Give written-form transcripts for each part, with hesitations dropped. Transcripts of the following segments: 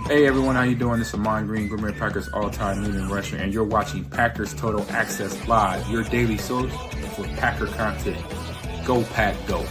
Hey everyone, how you doing? This is Amon Green, Gourmet Packers all-time leading rusher, and you're watching Packers Total Access Live, your daily source for Packer content. Go Pack, go!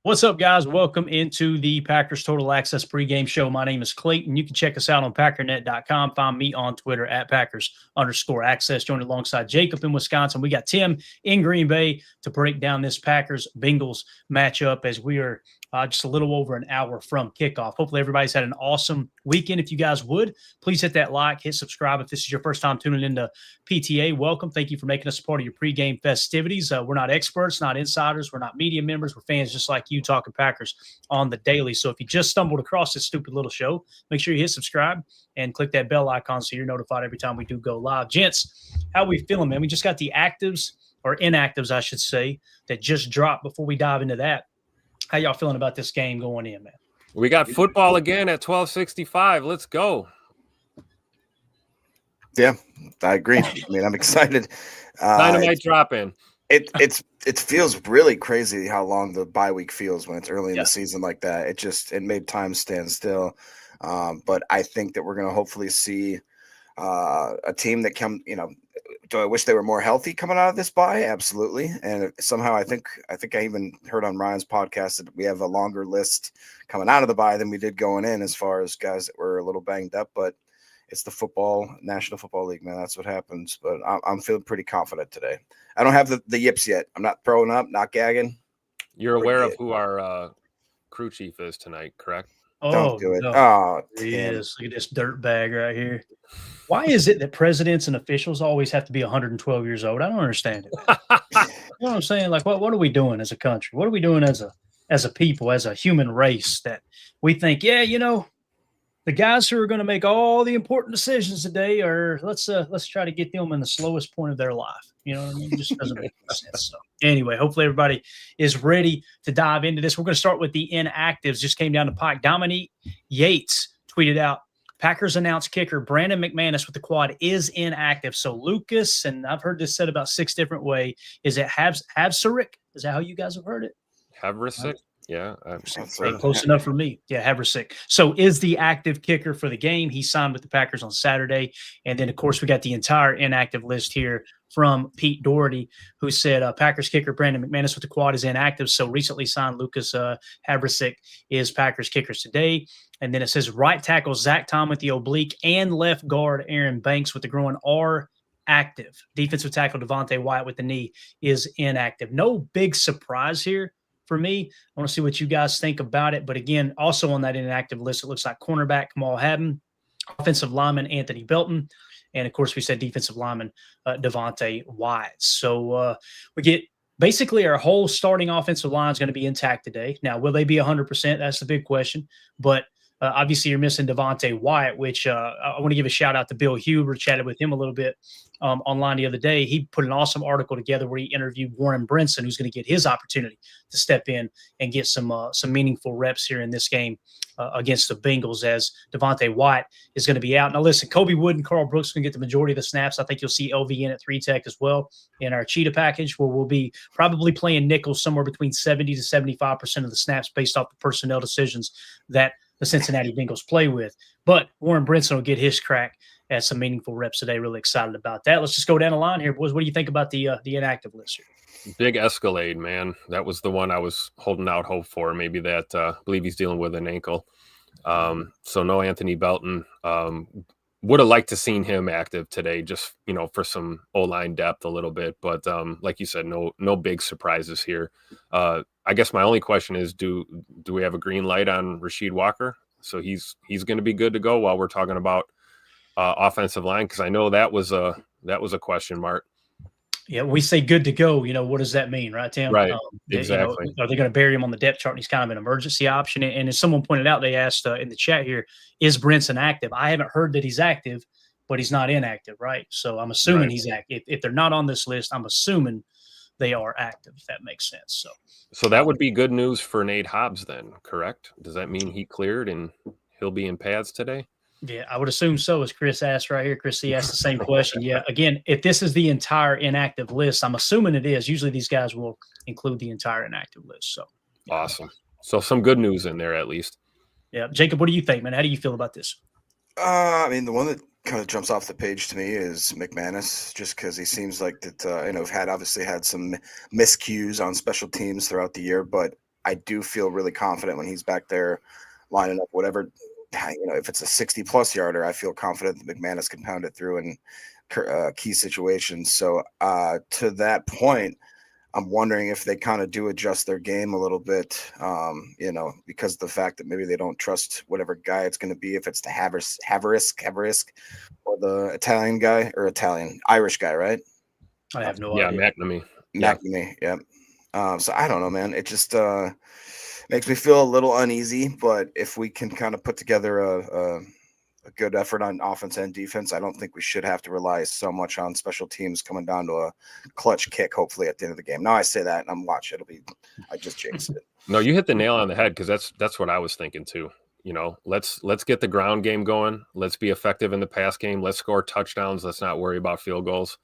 What's up, guys? Welcome into the Packers Total Access pregame show. My name is Clayton. You can check us out on packernet.com. Find me on Twitter at Packers_access. Joined alongside Jacob in Wisconsin. We got Tim in Green Bay to break down this Packers-Bengals matchup as we are just a little over an hour from kickoff. Hopefully everybody's had an awesome weekend. If you guys would, please hit that like, hit subscribe. If this is your first time tuning into PTA, welcome. Thank you for making us a part of your pregame festivities. We're not experts, not insiders. We're not media members. We're fans just like you talking Packers on the daily. So if you just stumbled across this stupid little show, make sure you hit subscribe and click that bell icon so you're notified every time we do go live. Gents, how we feeling, man? We just got the actives, or inactives, I should say, that just dropped. Before we dive into that, how y'all feeling about this game going in, man? We got football again at 12:65. Let's go. Yeah, I agree. I mean, I'm excited. Dynamite drop in. It feels really crazy how long the bye week feels when it's early in the season like that. It made time stand still. But I think that we're going to hopefully see a team that do I wish they were more healthy coming out of this bye? Absolutely. And somehow I think I even heard on Ryan's podcast that we have a longer list coming out of the bye than we did going in as far as guys that were a little banged up, but it's the National Football League, man. That's what happens. But I'm feeling pretty confident today. I don't have the yips yet. I'm not throwing up, not gagging. You're aware of who our crew chief is tonight, correct? Don't do it. No. Oh, he is. Look at this dirt bag right here. Why is it that presidents and officials always have to be 112 years old? I don't understand it. You know what I'm saying? Like, what are we doing as a country? What are we doing as a people, as a human race, that we think, the guys who are going to make all the important decisions today are let's try to get them in the slowest point of their life. You know what I mean? It just doesn't make sense. So anyway, hopefully everybody is ready to dive into this. We're going to start with the inactives. Just came down the pike. Dominique Yates tweeted out, Packers announced kicker Brandon McManus with the quad is inactive. So Lucas, and I've heard this said about 6 different ways. Is it Havsarick? Is that how you guys have heard it? Havsarick? Yeah. Close enough for me. Yeah, Havsarick. So is the active kicker for the game. He signed with the Packers on Saturday. And then, of course, we got the entire inactive list here from Pete Doherty, who said Packers kicker Brandon McManus with the quad is inactive. So recently signed Lucas Havsarick is Packers kickers today. And then it says right tackle Zach Tom with the oblique and left guard Aaron Banks with the groin are active. Defensive tackle Devontae Wyatt with the knee is inactive. No big surprise here for me. I want to see what you guys think about it. But again, also on that inactive list, it looks like cornerback Kamal Haddon, offensive lineman Anthony Belton, and of course we said defensive lineman Devontae Wyatt. So we get basically our whole starting offensive line is going to be intact today. Now, will they be 100%? That's the big question. But obviously, you're missing Devontae Wyatt, which I want to give a shout out to Bill Huber. Chatted with him a little bit online the other day. He put an awesome article together where he interviewed Warren Brinson, who's going to get his opportunity to step in and get some meaningful reps here in this game against the Bengals, as Devontae Wyatt is going to be out. Now, listen, Kobe Wood and Carl Brooks can get the majority of the snaps. I think you'll see LV in at 3-tech as well in our Cheetah package, where we'll be probably playing nickel somewhere between 70 to 75% of the snaps based off the personnel decisions that the Cincinnati Bengals play with. But Warren Brinson will get his crack at some meaningful reps today. Really excited about that. Let's just go down the line here, boys. What do you think about the inactive list here? Big Escalade, man. That was the one I was holding out hope for. Maybe that, I believe he's dealing with an ankle. So no Anthony Belton. Would have liked to seen him active today, just, for some O-line depth a little bit. But like you said, no big surprises here. I guess my only question is, do we have a green light on Rasheed Walker? So he's going to be good to go while we're talking about offensive line, because I know that was a question mark. Yeah, we say good to go. What does that mean, right, Tim? Right, exactly. Are they going to bury him on the depth chart and he's kind of an emergency option? And as someone pointed out, they asked in the chat here, is Brinson active? I haven't heard that he's active, but he's not inactive, right? So I'm assuming he's active. If they're not on this list, I'm assuming they are active, if that makes sense. So that would be good news for Nate Hobbs then, correct? Does that mean he cleared and he'll be in pads today? Yeah, I would assume so, as Chris asked right here. Chris C asked the same question. Yeah, again, if this is the entire inactive list, I'm assuming it is. Usually these guys will include the entire inactive list. So yeah. Awesome. So some good news in there at least. Yeah. Jacob, what do you think, man? How do you feel about this? I mean, the one that kind of jumps off the page to me is McManus, just because he seems like that, obviously had some miscues on special teams throughout the year, but I do feel really confident when he's back there lining up whatever, if it's a 60-plus yarder, I feel confident that McManus can pound it through in key situations. So to that point, I'm wondering if they kind of do adjust their game a little bit, because of the fact that maybe they don't trust whatever guy it's going to be, if it's the Haverisk or the Irish guy, right? I have no idea. McNamee. Yeah. So I don't know, man. It just makes me feel a little uneasy, but if we can kind of put together a good effort on offense and defense, I don't think we should have to rely so much on special teams coming down to a clutch kick, hopefully at the end of the game. Now I say that and I'm watching. I just jinxed it. No, you hit the nail on the head, because that's what I was thinking too. Let's get the ground game going. Let's be effective in the pass game. Let's score touchdowns. Let's not worry about field goals.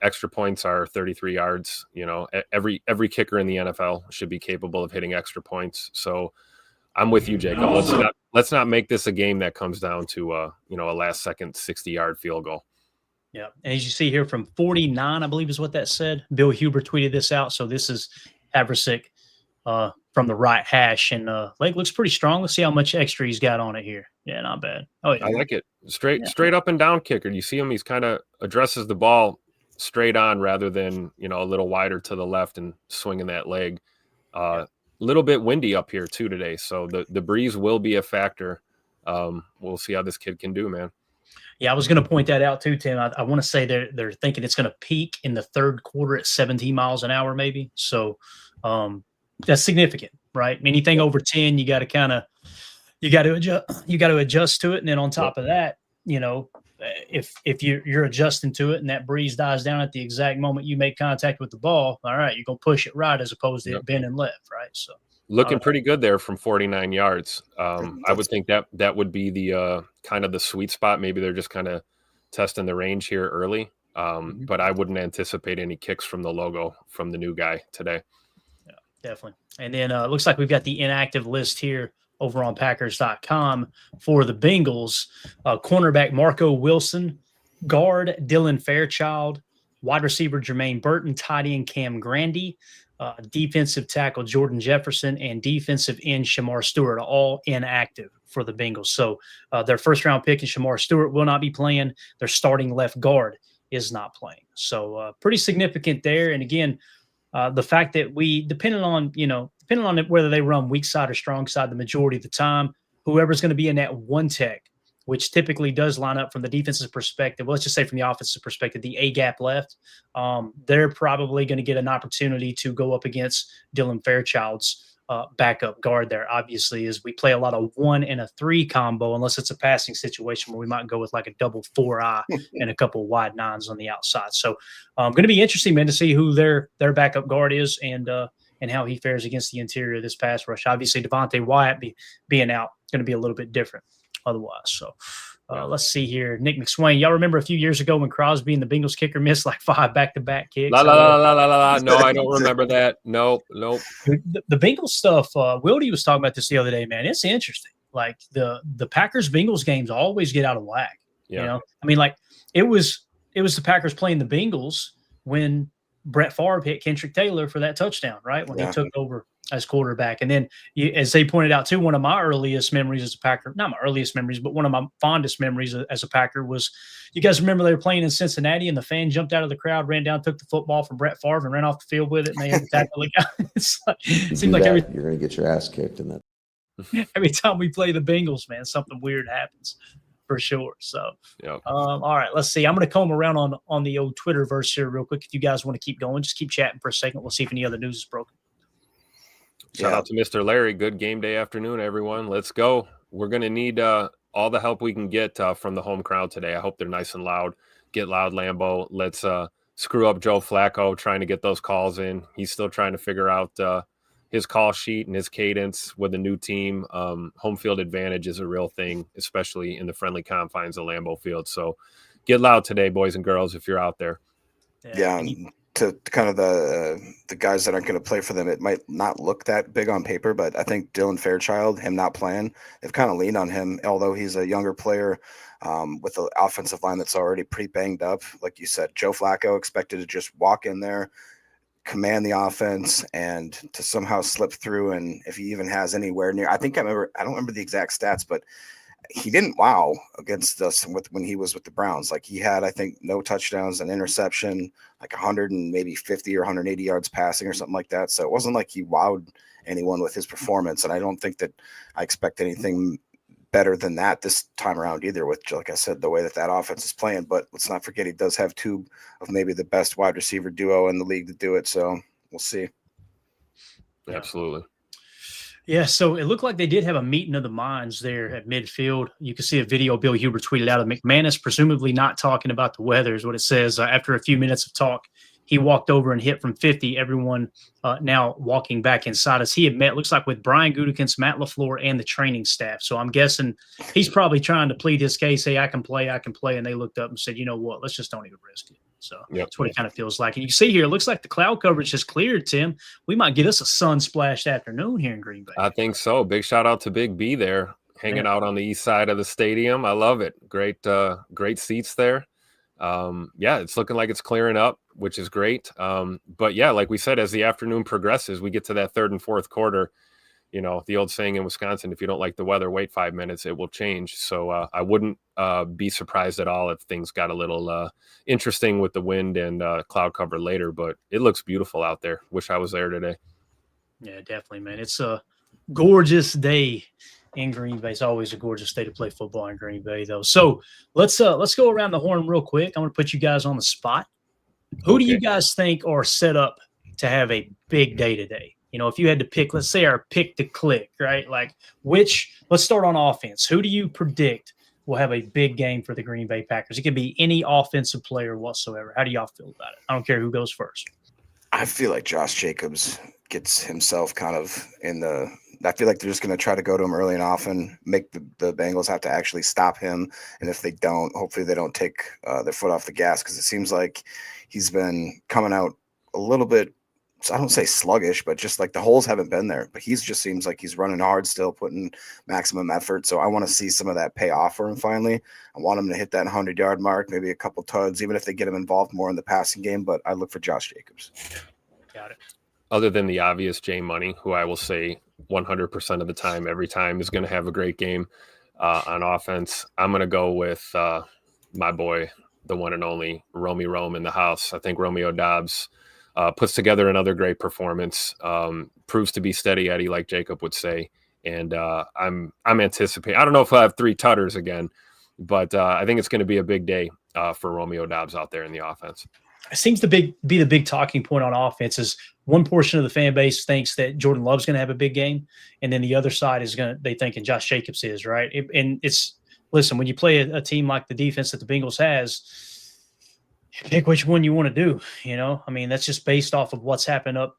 Extra points are 33 yards. Every kicker in the NFL should be capable of hitting extra points. So I'm with you, Jacob. Let's not make this a game that comes down to a last second 60-yard field goal. Yeah. And as you see here from 49, I believe is what that said. Bill Huber tweeted this out. So this is Haversick from the right hash, and leg looks pretty strong. Let's see how much extra he's got on it here. Yeah, not bad. Oh, yeah. I like it. Straight up and down kicker. You see him, he's kind of addresses the ball straight on rather than, a little wider to the left and swinging that leg. A little bit windy up here too today, so the breeze will be a factor. We'll see how this kid can do, man. Yeah, I was going to point that out too, Tim. I want to say they're thinking it's going to peak in the third quarter at 17 miles an hour, maybe. So that's significant, right? Anything over 10, you got to adjust to it, and then on top of that, if you're adjusting to it and that breeze dies down at the exact moment you make contact with the ball, all right, you're gonna push it right as opposed to it bending left, right? So looking pretty good there from 49 yards. I would think that would be the kind of the sweet spot. Maybe they're just kind of testing the range here early, but I wouldn't anticipate any kicks from the logo from the new guy today. Yeah, definitely. And then it looks like we've got the inactive list here over on Packers.com for the Bengals. Cornerback Marco Wilson, guard Dylan Fairchild, wide receiver Jermaine Burton, tight end Cam Grandy, defensive tackle Jordan Jefferson, and defensive end Shamar Stewart, all inactive for the Bengals. So their first-round pick in Shamar Stewart will not be playing. Their starting left guard is not playing. So pretty significant there. And again, the fact that depending on whether they run weak side or strong side, the majority of the time, whoever's going to be in that one tech, which typically does line up from the defensive perspective, let's just say from the offensive perspective, the A gap left, they're probably going to get an opportunity to go up against Dylan Fairchild's backup guard there. Obviously, as we play a lot of 1 and a 3 combo, unless it's a passing situation where we might go with like a double 4-eye and a couple wide 9s on the outside. So going to be interesting, man, to see who their backup guard is and how he fares against the interior of this pass rush. Obviously, Devontae Wyatt being out, going to be a little bit different otherwise. So let's see here. Nick McSwain, y'all remember a few years ago when Crosby and the Bengals kicker missed like 5 back-to-back kicks? No, I don't remember that. Nope. The Bengals stuff, Wildy was talking about this the other day, man. It's interesting. Like the Packers-Bengals games always get out of whack. Yeah. I mean, like it was the Packers playing the Bengals when Brett Favre hit Kendrick Taylor for that touchdown, right? When he took over as quarterback. And then, as they pointed out too, one of my earliest memories as a Packer, not my earliest memories, but one of my fondest memories as a Packer was, you guys remember they were playing in Cincinnati and the fan jumped out of the crowd, ran down, took the football from Brett Favre and ran off the field with it, and they had to tackle the guy. It seems like you're going to get your ass kicked in that. Every time we play the Bengals, man, something weird happens. For sure. So, all right, let's see. I'm going to comb around on the old Twitterverse here real quick. If you guys want to keep going, just keep chatting for a second. We'll see if any other news is broken. Shout out to Mr. Larry. Good game day afternoon, everyone. Let's go. We're going to need all the help we can get from the home crowd today. I hope they're nice and loud. Get loud, Lambeau. Let's screw up Joe Flacco trying to get those calls in. He's still trying to figure out his call sheet and his cadence with a new team. Home field advantage is a real thing, especially in the friendly confines of Lambeau Field. So get loud today, boys and girls, if you're out there. Yeah, to kind of the guys that aren't going to play for them, it might not look that big on paper, but I think Dylan Fairchild, him not playing, they've kind of leaned on him, although he's a younger player with an offensive line that's already pretty banged up. Like you said, Joe Flacco expected to just walk in there, command the offense, and to somehow slip through. And if he even has anywhere near, I don't remember the exact stats, but he didn't wow against us when he was with the Browns. Like he had, I think, no touchdowns, an interception, like 100 and maybe 50 or 180 yards passing or something like that. So it wasn't like he wowed anyone with his performance. And I don't think that I expect anything better than that this time around either, with, like I said, the way that offense is playing. But let's not forget, he does have two of maybe the best wide receiver duo in the league to do it. So we'll see. Absolutely. Yeah, so it looked like they did have a meeting of the minds there at midfield. You can see a video Bill Huber tweeted out of McManus, presumably not talking about the weather is what it says. After a few minutes of talk, he walked over and hit from 50. Everyone now walking back inside us. He had met, looks like, with Brian Gutekunst, Matt LaFleur, and the training staff. So I'm guessing he's probably trying to plead his case. Hey, I can play. And they looked up and said, you know what, let's just don't even risk it. So that's what it kind of feels like. And you see here, it looks like the cloud coverage has cleared, Tim. We might get us a sun-splashed afternoon here in Green Bay. I think so. Big shout out to Big B there, hanging out on the east side of the stadium. I love it. Great seats there. It's looking like it's clearing up, which is great. But yeah, like we said, as the afternoon progresses, we get to that third and fourth quarter. You know, the old saying in Wisconsin, if you don't like the weather, wait 5 minutes, it will change. So I wouldn't be surprised at all if things got a little interesting with the wind and cloud cover later, but it looks beautiful out there. Wish I was there today. Yeah, definitely, man. It's a gorgeous day in Green Bay. It's always a gorgeous day to play football in Green Bay, though. So let's go around the horn real quick. I'm going to put you guys on the spot. Who do you guys think are set up to have a big day today? You know, if you had to pick, let's say our pick to click, right? Like let's start on offense. Who do you predict will have a big game for the Green Bay Packers? It could be any offensive player whatsoever. How do y'all feel about it? I don't care who goes first. I feel like Josh Jacobs gets himself kind of I feel like they're just going to try to go to him early and often, make the Bengals have to actually stop him. And if they don't, hopefully they don't take their foot off the gas, because it seems like he's been coming out a little bit, I don't say sluggish, but just like the holes haven't been there. But he's just seems like he's running hard still, putting maximum effort. So I want to see some of that pay off for him finally. I want him to hit that 100-yard mark, maybe a couple tugs, even if they get him involved more in the passing game. But I look for Josh Jacobs. Got it. Other than the obvious Jay Money, who I will say 100% of the time, every time, is going to have a great game on offense, I'm going to go with my boy, the one and only Romy Rome in the house. I think Romeo Doubs puts together another great performance, proves to be steady Eddie, like Jacob would say. And I'm anticipating, I don't know if I'll have 3 tutters again, but I think it's going to be a big day for Romeo Doubs out there in the offense. It seems to be the big talking point on offense is one portion of the fan base thinks that Jordan Love's going to have a big game, and then the other side is they think Josh Jacobs is, right. Listen, when you play a team like the defense that the Bengals has, pick which one you want to do. You know, I mean, that's just based off of what's happened up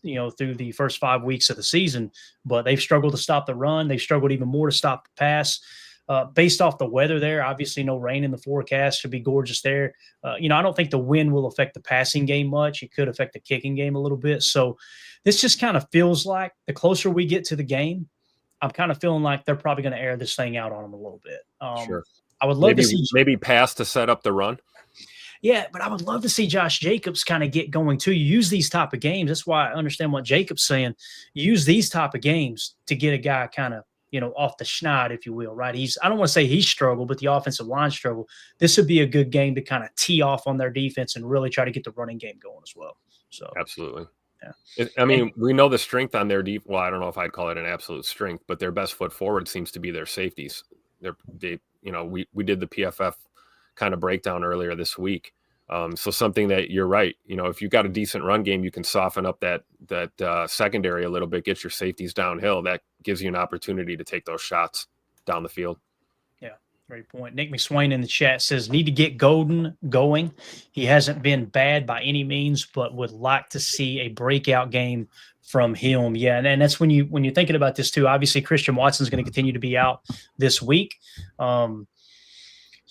through the first 5 weeks of the season. But they've struggled to stop the run. They've struggled even more to stop the pass. Based off the weather there, obviously no rain in the forecast, should be gorgeous there. I don't think the wind will affect the passing game much. It could affect the kicking game a little bit. So this just kind of feels like the closer we get to the game, I'm kind of feeling like they're probably going to air this thing out on them a little bit. Sure. I would love to see maybe pass to set up the run. Yeah, but I would love to see Josh Jacobs kind of get going too. You use these type of games. That's why I understand what Jacob's saying. You use these type of games to get a guy kind of, off the schneid, if you will, right? I don't want to say he struggled, but the offensive line struggled. This would be a good game to kind of tee off on their defense and really try to get the running game going as well. So absolutely. Yeah. We know the strength on their deep. Well, I don't know if I'd call it an absolute strength, but their best foot forward seems to be their safeties. We did the PFF kind of breakdown earlier this week. So something that you're right. If you've got a decent run game, you can soften up that secondary a little bit, get your safeties downhill. That gives you an opportunity to take those shots down the field. Yeah. Great point. Nick McSwain in the chat says, need to get Golden going. He hasn't been bad by any means, but would like to see a breakout game from him. Yeah, and that's when you're thinking about this too. Obviously, Christian Watson's going to continue to be out this week. You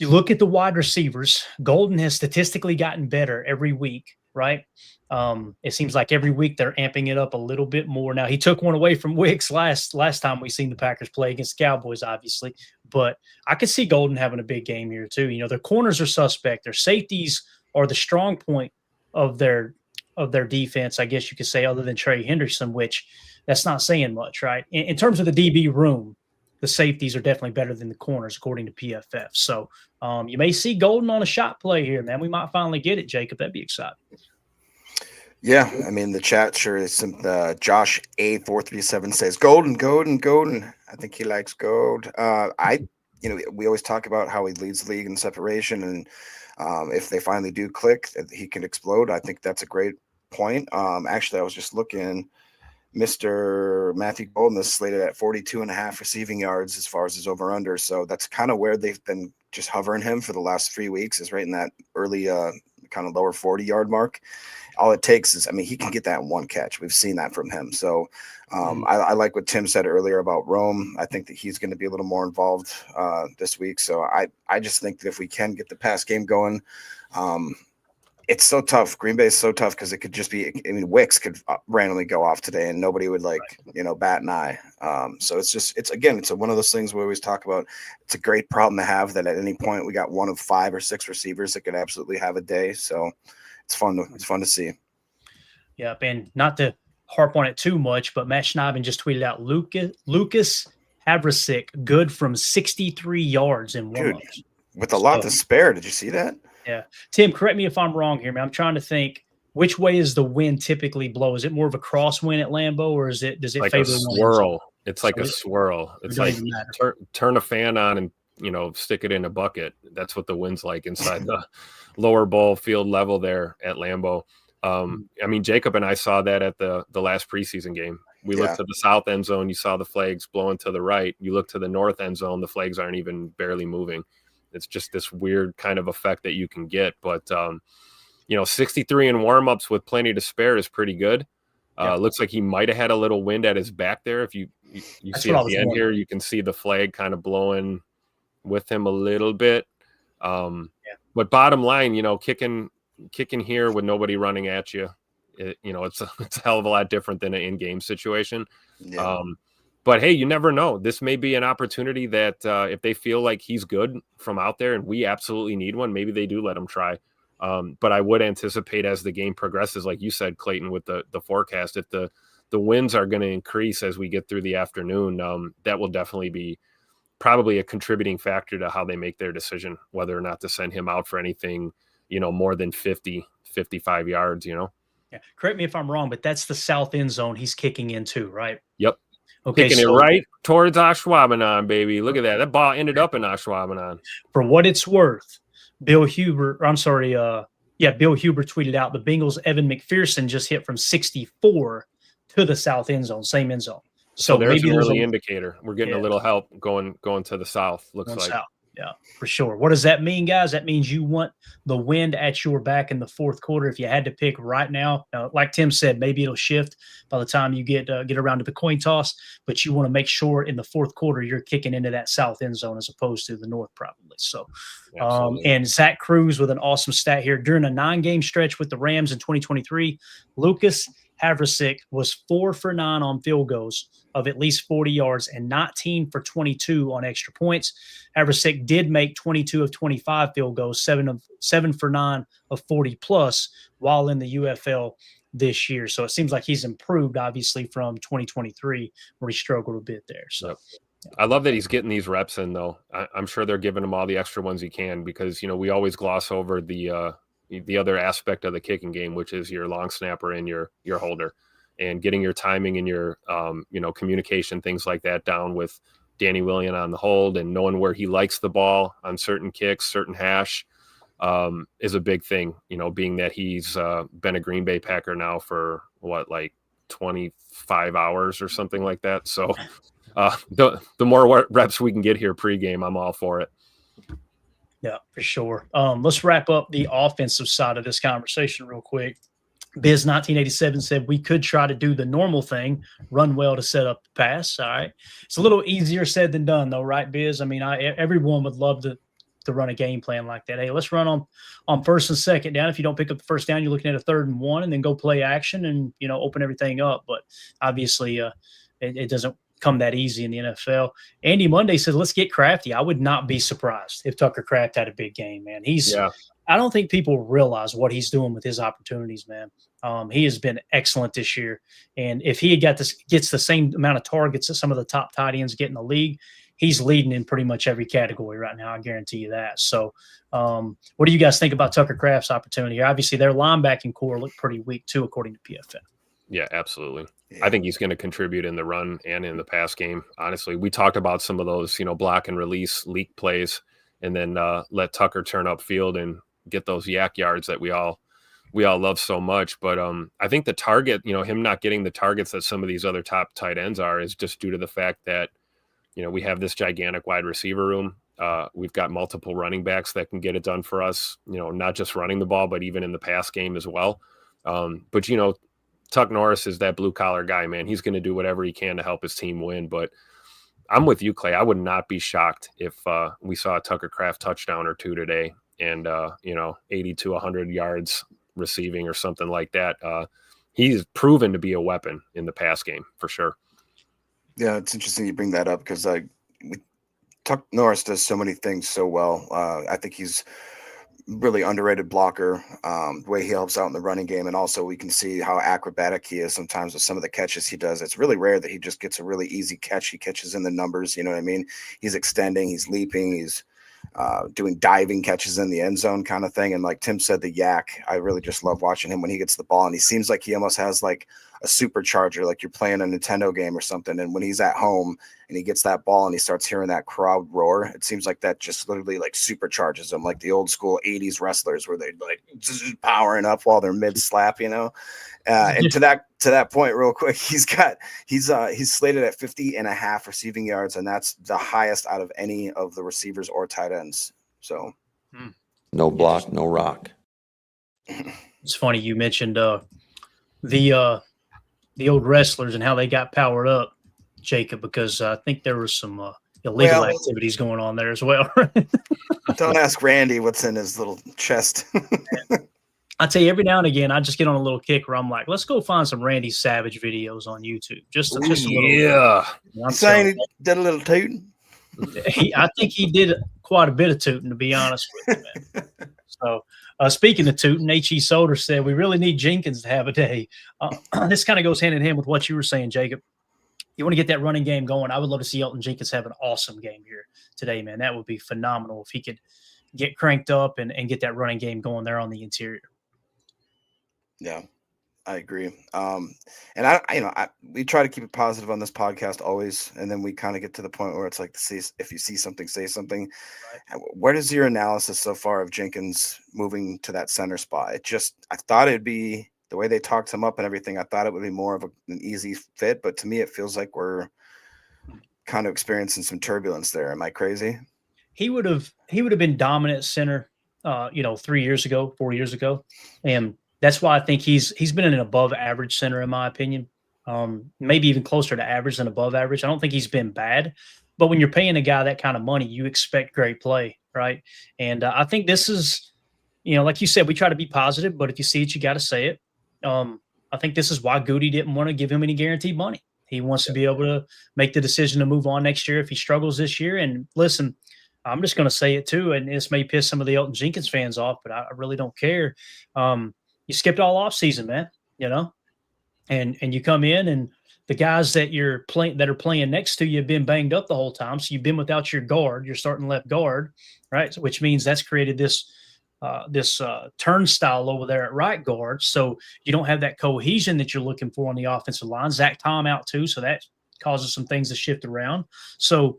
look at the wide receivers. Golden has statistically gotten better every week, right? It seems like every week they're amping it up a little bit more. Now, he took one away from Wicks last time we seen the Packers play against the Cowboys, obviously. But I could see Golden having a big game here too. You know, their corners are suspect. Their safeties are the strong point of their defense, I guess you could say, other than Trey Henderson, which that's not saying much, right? In terms of the DB room, the safeties are definitely better than the corners, according to PFF. So you may see Golden on a shot play here, man. We might finally get it, Jacob. That'd be exciting. Yeah, I mean, the chat sure is some Josh A437 says Golden. I think he likes gold. We always talk about how he leads the league in separation, and if they finally do click, he can explode. I think that's a great point. Actually, I was just looking. Mr. Matthew Golden is slated at 42.5 receiving yards as far as his over-under. So that's kind of where they've been just hovering him for the last 3 weeks, is right in that early kind of lower 40-yard mark. All it takes is, I mean, he can get that in one catch. We've seen that from him. So I like what Tim said earlier about Rome. I think that he's going to be a little more involved this week. So I just think that if we can get the pass game going, it's so tough. Green Bay is so tough because it could just be, I mean, Wicks could randomly go off today and nobody would bat an eye. So it's one of those things we always talk about. It's a great problem to have that at any point we got one of 5 or 6 receivers that could absolutely have a day. So it's fun to see. Yep. And not to harp on it too much, but Matt Schneiden just tweeted out Lucas Havrasik good from 63 yards in warm-ups. With a lot to spare. Did you see that? Yeah. Tim, correct me if I'm wrong here, man. I'm trying to think, which way is the wind typically blow? Is it more of a crosswind at Lambeau, or does it like favor a swirl? It's like a swirl. It's like turn a fan on and stick it in a bucket. That's what the wind's like inside the lower bowl field level there at Lambeau. I mean, Jacob and I saw that at the last preseason game. We looked to the south end zone, you saw the flags blowing to the right. You look to the north end zone, the flags aren't even barely moving. It's just this weird kind of effect that you can get. But, 63 in warmups with plenty to spare is pretty good. Looks like he might have had a little wind at his back there. If you see at the end here, you can see the flag kind of blowing with him a little bit. But bottom line, kicking here with nobody running at you, it's a hell of a lot different than an in-game situation. Yeah. But hey, you never know. This may be an opportunity that if they feel like he's good from out there and we absolutely need one, maybe they do let him try. But I would anticipate as the game progresses, like you said, Clayton, with the forecast, if the winds are going to increase as we get through the afternoon, that will definitely be probably a contributing factor to how they make their decision, whether or not to send him out for anything, more than 50, 55 yards, Yeah. Correct me if I'm wrong, but that's the south end zone he's kicking into, right? Yep. Okay, Kicking it right towards Ashwaubenon, baby. Look at that. That ball ended up in Ashwaubenon. For what it's worth, Bill Huber tweeted out the Bengals' Evan McPherson just hit from 64 to the south end zone, same end zone. So there's an early indicator. We're getting a little help going to the south, looks like. South. Yeah, for sure. What does that mean, guys? That means you want the wind at your back in the fourth quarter. If you had to pick right now, like Tim said, maybe it'll shift by the time you get around to the coin toss, but you want to make sure in the fourth quarter you're kicking into that south end zone as opposed to the north, probably. So, and Zach Cruz with an awesome stat here. During a 9-game stretch with the Rams in 2023, Lucas Havrasik was 4 for 9 on field goals of at least 40 yards and 19 for 22 on extra points. Havrasik did make 22 of 25 field goals, 7 for 9 of 40 plus while in the UFL this year. So it seems like he's improved, obviously, from 2023 where he struggled a bit there. So. I love that he's getting these reps in, though. I'm sure they're giving him all the extra ones he can because, we always gloss over the other aspect of the kicking game, which is your long snapper and your holder, and getting your timing and your communication, things like that down with Danny Willian on the hold and knowing where he likes the ball on certain kicks, certain hash is a big thing, being that he's been a Green Bay Packer now for 25 hours or something like that. So the more reps we can get here pregame, I'm all for it. Yeah, for sure. Let's wrap up the offensive side of this conversation real quick. Biz 1987 said we could try to do the normal thing, run well to set up the pass. All right. It's a little easier said than done, though, right, Biz? I mean, everyone would love to run a game plan like that. Hey, let's run on first and second down. If you don't pick up the first down, you're looking at a 3rd and 1, and then go play action and, open everything up. But obviously it doesn't come that easy in the NFL. Andy Monday said, let's get crafty. I would not be surprised if Tucker Kraft had a big game, man. I don't think people realize what he's doing with his opportunities, man. He has been excellent this year. And if he gets the same amount of targets that some of the top tight ends get in the league, he's leading in pretty much every category right now. I guarantee you that. So what do you guys think about Tucker Kraft's opportunity? Obviously, their linebacking core looked pretty weak too, according to PFF. Yeah, absolutely. Yeah. I think he's going to contribute in the run and in the pass game. Honestly, we talked about some of those, block and release leak plays, and then let Tucker turn upfield and get those yak yards that we all love so much. But I think the target, him not getting the targets that some of these other top tight ends are is just due to the fact that, we have this gigantic wide receiver room. We've got multiple running backs that can get it done for us, not just running the ball, but even in the pass game as well. But Tuck Norris is that blue collar guy, man. He's going to do whatever he can to help his team win. But I'm with you, Clay. I would not be shocked if we saw a Tucker Kraft touchdown or two today and, 80 to 100 yards receiving or something like that. He's proven to be a weapon in the pass game for sure. Yeah, it's interesting you bring that up because Tuck Norris does so many things so well. I think he's really underrated blocker, the way he helps out in the running game. And also we can see how acrobatic he is sometimes with some of the catches he does. It's really rare that he just gets a really easy catch. He catches in the numbers, you know what I mean? He's extending, he's leaping, he's doing diving catches in the end zone kind of thing. And like Tim said, the yak, I really just love watching him when he gets the ball. And he seems like he almost has like a supercharger, like you're playing a Nintendo game or something. And when he's at home and he gets that ball and he starts hearing that crowd roar, it seems like that just literally like supercharges him, like the old school 80s wrestlers where they like powering up while they're mid slap, and to that point real quick, he's slated at 50.5 receiving yards. And that's the highest out of any of the receivers or tight ends. So no block, no rock. It's funny. You mentioned the old wrestlers and how they got powered up, Jacob, because I think there was some illegal activities going on there as well. Don't ask Randy what's in his little chest. I tell you, every now and again, I just get on a little kick where I'm like, let's go find some Randy Savage videos on YouTube. Just a little. Yeah. I'm saying he did a little tooting. I think he did quite a bit of tooting, to be honest with you, man. So, speaking of tooting, H.E. Solder said we really need Jenkins to have a day. This kind of goes hand in hand with what you were saying, Jacob. You want to get that running game going. I would love to see Elgton Jenkins have an awesome game here today, man. That would be phenomenal if he could get cranked up and get that running game going there on the interior. Yeah, I agree. We try to keep it positive on this podcast always, and then we kind of get to the point where it's like, if you see something, say something. Right. What is your analysis so far of Jenkins moving to that center spot? I thought it'd be the way they talked him up and everything. I thought it would be more of an easy fit, but to me, it feels like we're kind of experiencing some turbulence there. Am I crazy? He would have been dominant center, 3 years ago, 4 years ago, and that's why I think he's been an above average center, in my opinion. Maybe even closer to average than above average. I don't think he's been bad, but when you're paying a guy that kind of money, you expect great play, right? And I think this is, like you said, we try to be positive, but if you see it, you got to say it. I think this is why Goody didn't want to give him any guaranteed money. He wants to be able to make the decision to move on next year if he struggles this year. And listen, I'm just going to say it too, and this may piss some of the Elgton Jenkins fans off, but I really don't care. You skipped all off season, man, and you come in and the guys that are playing next to you have been banged up the whole time. So you've been without your guard, your starting left guard, right? Which means that's created this turnstile over there at right guard. So you don't have that cohesion that you're looking for on the offensive line. Zach Tom out too. So that causes some things to shift around. So,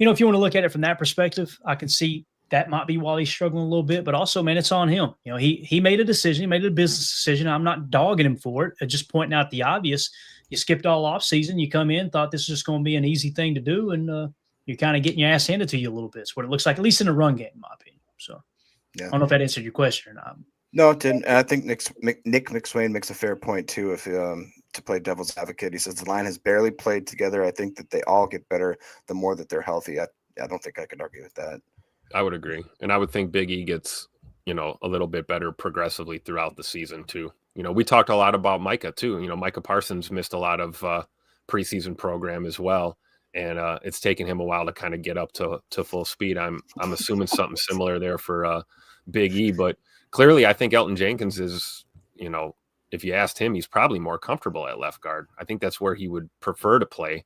if you want to look at it from that perspective, I can see that might be why he's struggling a little bit, but also, man, it's on him. He made a decision. He made a business decision. I'm not dogging him for it. I'm just pointing out the obvious. You skipped all off season. You come in, thought this was just going to be an easy thing to do, and you're kind of getting your ass handed to you a little bit. It's what it looks like, at least in the run game, in my opinion. So yeah. I don't know if that answered your question or not. No, it didn't. And I think Nick McSwain makes a fair point too. If to play devil's advocate, he says the line has barely played together. I think that they all get better the more that they're healthy. I don't think I could argue with that. I would agree, and I would think Big E gets a little bit better progressively throughout the season too. We talked a lot about Micah too. Micah Parsons missed a lot of preseason program as well. And it's taken him a while to kind of get up to full speed. I'm assuming something similar there for Big E, but clearly I think Elton Jenkins is, if you asked him, he's probably more comfortable at left guard. I think that's where he would prefer to play.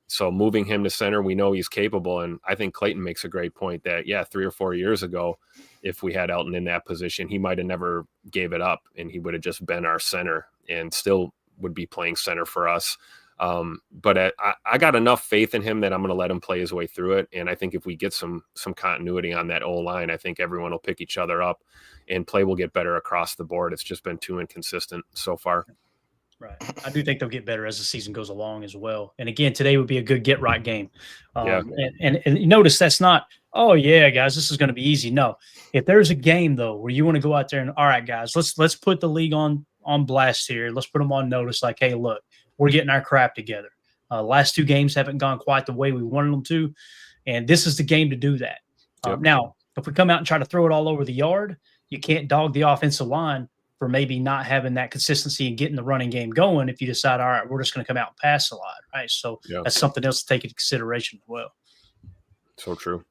So moving him to center, we know he's capable. And I think Clayton makes a great point that, 3 or 4 years ago, if we had Elton in that position, he might have never gave it up and he would have just been our center and still would be playing center for us. But I got enough faith in him that I'm going to let him play his way through it. And I think if we get some continuity on that O-line, I think everyone will pick each other up and play will get better across the board. It's just been too inconsistent so far. Right. I do think they'll get better as the season goes along as well. And again, today would be a good get-right game. And notice that's not, oh, yeah, guys, this is going to be easy. No. If there's a game, though, where you want to go out there and, all right, guys, let's put the league on blast here. Let's put them on notice like, hey, look, we're getting our crap together. Last 2 games haven't gone quite the way we wanted them to, and this is the game to do that. Now, if we come out and try to throw it all over the yard, you can't dog the offensive line for maybe not having that consistency and getting the running game going if you decide, all right, we're just going to come out and pass a lot, right? So that's something else to take into consideration as well. So true.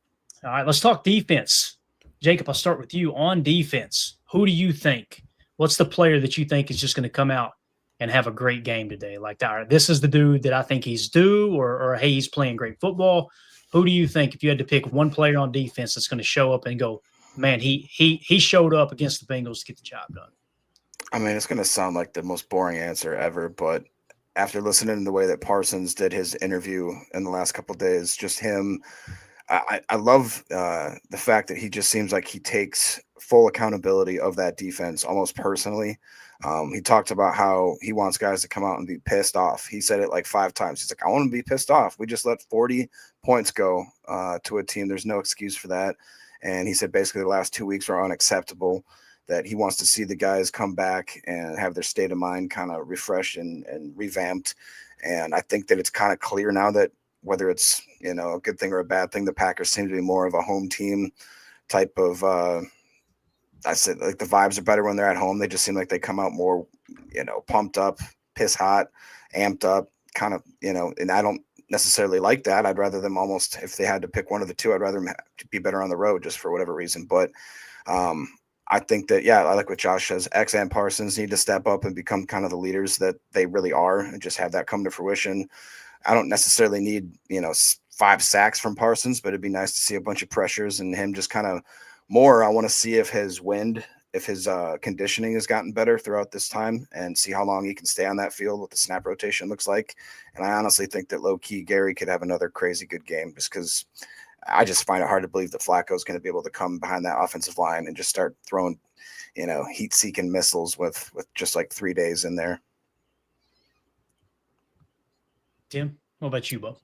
All right, let's talk defense. Jacob, I'll start with you. On defense, who do you think? What's the player that you think is just going to come out and have a great game today? Like, all right, this is the dude that I think he's due, or hey, he's playing great football. Who do you think, if you had to pick one player on defense that's going to show up and go, man, he showed up against the Bengals to get the job done? I mean, it's going to sound like the most boring answer ever, but after listening to the way that Parsons did his interview in the last couple of days, just him, I love the fact that he just seems like he takes full accountability of that defense almost personally. He talked about how he wants guys to come out and be pissed off. He said it like 5 times. He's like, I want to be pissed off. We just let 40 points go to a team. There's no excuse for that. And he said basically the last 2 weeks are unacceptable, that he wants to see the guys come back and have their state of mind kind of refreshed and revamped. And I think that it's kind of clear now that whether it's, a good thing or a bad thing, the Packers seem to be more of a home team type of I said, like, the vibes are better when they're at home. They just seem like they come out more, pumped up, piss hot, amped up, kind of, and I don't necessarily like that. I'd rather them almost, if they had to pick one of the two, I'd rather them be better on the road just for whatever reason. But I think that, I like what Josh says. X and Parsons need to step up and become kind of the leaders that they really are and just have that come to fruition. I don't necessarily need, 5 sacks from Parsons, but it'd be nice to see a bunch of pressures and him just kind of more. I want to see if his conditioning has gotten better throughout this time and see how long he can stay on that field, what the snap rotation looks like. And I honestly think that low-key Gary could have another crazy good game, just because I just find it hard to believe that Flacco is going to be able to come behind that offensive line and just start throwing, heat-seeking missiles with just like 3 days in there. Tim, what about you, Bo?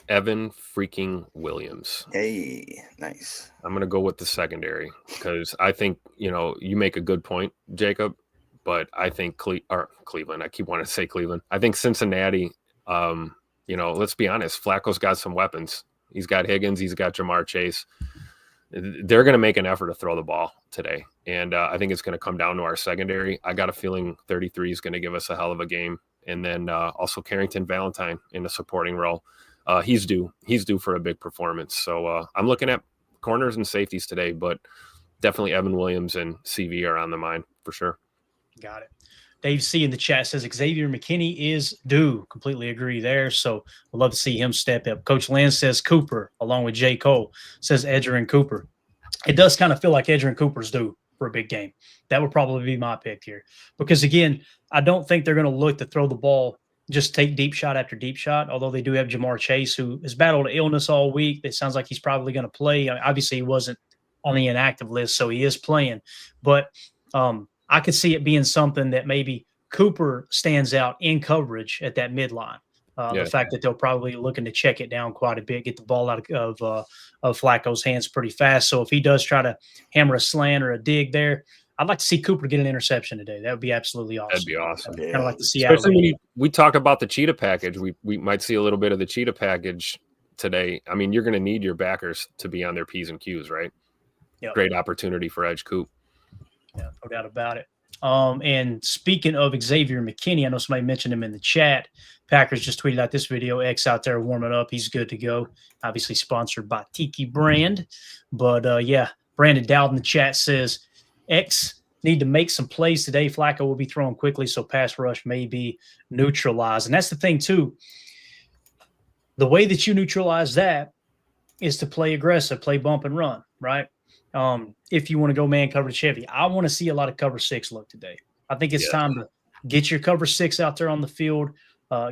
Evan freaking Williams. Hey, nice. I'm going to go with the secondary because I think, you make a good point, Jacob, but I think Cleveland, I keep wanting to say Cleveland. I think Cincinnati, let's be honest, Flacco's got some weapons. He's got Higgins. He's got Jamar Chase. They're going to make an effort to throw the ball today. And I think it's going to come down to our secondary. I got a feeling 33 is going to give us a hell of a game. And then also Carrington Valentine in a supporting role. He's due for a big performance. So I'm looking at corners and safeties today, but definitely Evan Williams and CV are on the mind for sure. Got it. Dave C in the chat says Xavier McKinney is due. Completely agree there. So we'd love to see him step up. Coach Lynn says Cooper, along with J. Cole, says Edgerrin Cooper. It does kind of feel like Edgerrin Cooper's due for a big game. That would probably be my pick here. Because, again, I don't think they're going to look to throw the ball, just take deep shot after deep shot, although they do have Jamar Chase, who has battled illness all week. It sounds like he's probably going to play. Obviously, he wasn't on the inactive list, so he is playing. But I could see it being something that maybe Cooper stands out in coverage at that midline. The fact that they'll probably be looking to check it down quite a bit, get the ball out of Flacco's hands pretty fast. So if he does try to hammer a slant or a dig there, I'd like to see Cooper get an interception today. That would be absolutely awesome. That'd be awesome. Kind of like the Seattle. Especially when we talk about the cheetah package. We might see a little bit of the cheetah package today. I mean, you're going to need your backers to be on their P's and Q's, right? Yep. Great opportunity for Edge Coop. Yeah, no doubt about it. And speaking of Xavier McKinney, I know somebody mentioned him in the chat. Packers just tweeted out this video. X out there warming up. He's good to go. Obviously sponsored by Tiki Brand. But, yeah, Brandon Dowd in the chat says, X need to make some plays today. Flacco will be throwing quickly, so pass rush may be neutralized. And that's the thing, too. The way that you neutralize that is to play aggressive, play bump and run, right? If you want to go man coverage heavy. I want to see a lot of cover 6 look today. I think it's time to get your cover 6 out there on the field,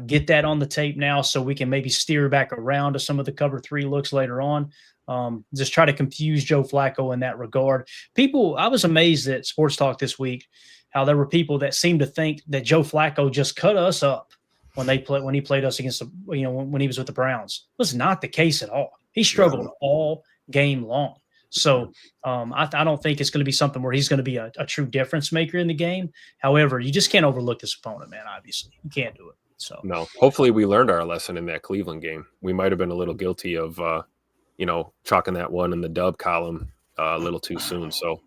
get that on the tape now so we can maybe steer back around to some of the cover 3 looks later on. Just try to confuse Joe Flacco in that regard. I was amazed at Sports Talk this week how there were people that seemed to think that Joe Flacco just cut us up when he played us against when he was with the Browns. It was not the case at all. He struggled all game long. So I don't think it's going to be something where he's going to be a true difference maker in the game. However, you just can't overlook this opponent, man. Obviously, you can't do it. So no. Hopefully, we learned our lesson in that Cleveland game. We might have been a little guilty of chalking that one in the dub column a little too soon. So